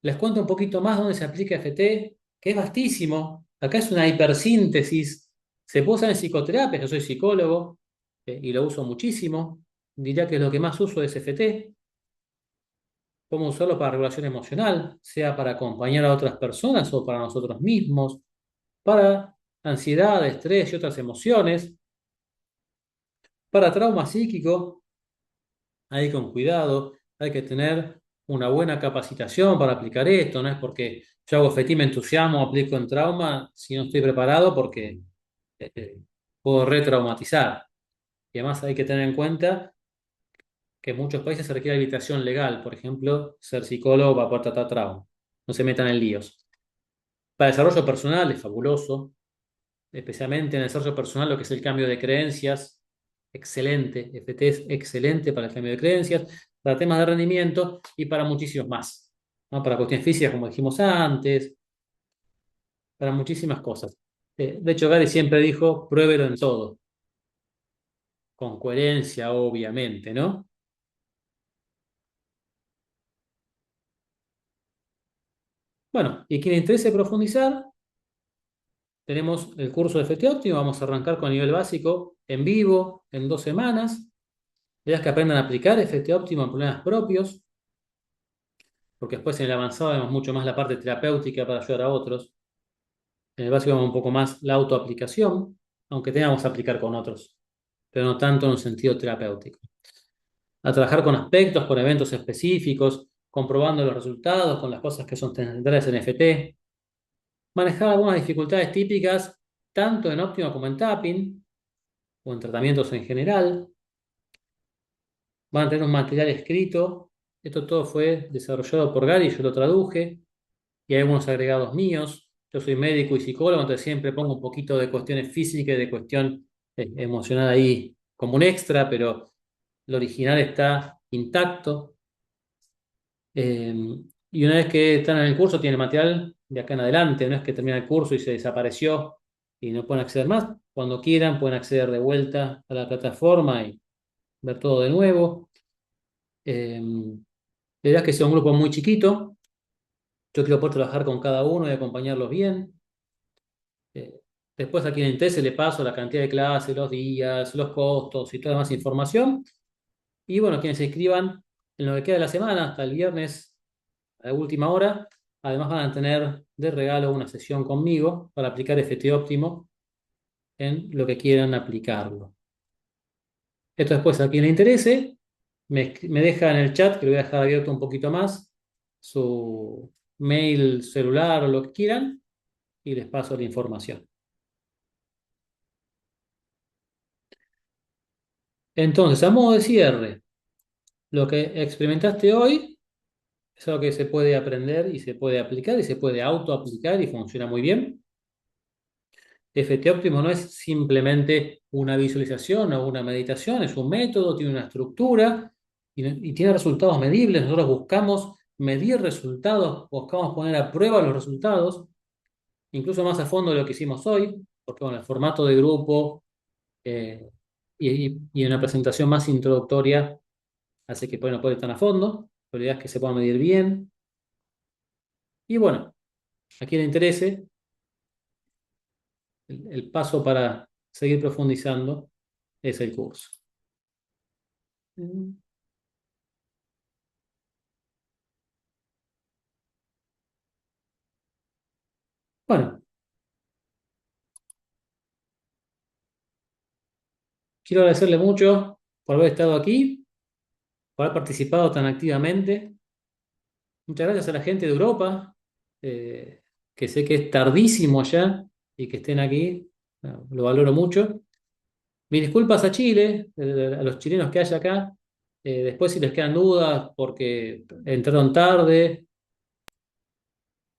Les cuento un poquito más dónde se aplica FT, que es vastísimo. Acá es una hipersíntesis. Se puede usar en psicoterapia, yo soy psicólogo y lo uso muchísimo. Diría que lo que más uso es FT. Podemos usarlo para regulación emocional, sea para acompañar a otras personas o para nosotros mismos, para ansiedad, estrés y otras emociones, para trauma psíquico. Ahí con cuidado, hay que tener una buena capacitación para aplicar esto, no es porque yo hago FETI, me entusiasmo, aplico en trauma, si no estoy preparado porque puedo retraumatizar. Y además hay que tener en cuenta que en muchos países se requiere habilitación legal, por ejemplo, ser psicólogo para poder tratar trauma. No se metan en líos. Para desarrollo personal es fabuloso, especialmente en el desarrollo personal, lo que es el cambio de creencias, excelente. FT es excelente para el cambio de creencias, para temas de rendimiento y para muchísimos más, ¿no? Para cuestiones físicas, como dijimos antes, para muchísimas cosas. De hecho, Gary siempre dijo, pruébelo en todo, con coherencia, obviamente, ¿no? Bueno, y quien le interese profundizar, tenemos el curso de FT Óptimo, vamos a arrancar con el nivel básico en vivo en 2 semanas. La idea es que aprendan a aplicar FT Óptimo en problemas propios, porque después en el avanzado vemos mucho más la parte terapéutica para ayudar a otros. En el básico vemos un poco más la autoaplicación, aunque tengamos que aplicar con otros, pero no tanto en un sentido terapéutico. A trabajar con aspectos, con eventos específicos, comprobando los resultados, con las cosas que son centrales en FT. Manejar algunas dificultades típicas, tanto en óptimo como en tapping, o en tratamientos en general. Van a tener un material escrito. Esto todo fue desarrollado por Gary, yo lo traduje, y hay algunos agregados míos. Yo soy médico y psicólogo, entonces siempre pongo un poquito de cuestiones físicas y de cuestión emocional ahí como un extra, pero lo original está intacto. Eh, y una vez que están en el curso, tienen el material de acá en adelante. No es que termina el curso y se desapareció y no pueden acceder más. Cuando quieran, pueden acceder de vuelta a la plataforma y ver todo de nuevo. La idea es que sea un grupo muy chiquito. Yo quiero poder trabajar con cada uno y acompañarlos bien. Eh, Después a quien le interese le paso la cantidad de clases, los días, los costos y toda más información. Y bueno, quienes se inscriban en lo que queda de la semana, hasta el viernes a la última hora, además van a tener de regalo una sesión conmigo para aplicar FT óptimo en lo que quieran aplicarlo. Esto después a quien le interese, me deja en el chat, que lo voy a dejar abierto un poquito más, su mail celular o lo que quieran, y les paso la información. Entonces, a modo de cierre, lo que experimentaste hoy es algo que se puede aprender y se puede aplicar y se puede autoaplicar y funciona muy bien. FT óptimo no es simplemente una visualización o una meditación, es un método, tiene una estructura y tiene resultados medibles. Nosotros buscamos medir resultados, buscamos poner a prueba los resultados, incluso más a fondo de lo que hicimos hoy, porque bueno, el formato de grupo eh, y una presentación más introductoria hace que no puede ir tan a fondo. La idea es que se pueda medir bien. Y bueno, a quien le interese, el paso para seguir profundizando es el curso. Bueno, quiero agradecerle mucho por haber estado aquí, por haber participado tan activamente. Muchas gracias a la gente de Europa, eh, que sé que es tardísimo allá y que estén aquí. Lo valoro mucho. Mis disculpas a Chile, a los chilenos que hay acá. Después, si les quedan dudas porque entraron tarde,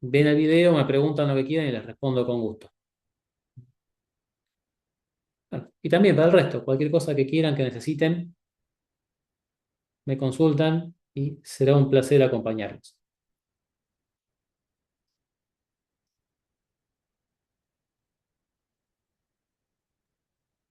ven el video, me preguntan lo que quieran y les respondo con gusto. Bueno, y también para el resto, cualquier cosa que quieran, que necesiten, me consultan y será un placer acompañarlos.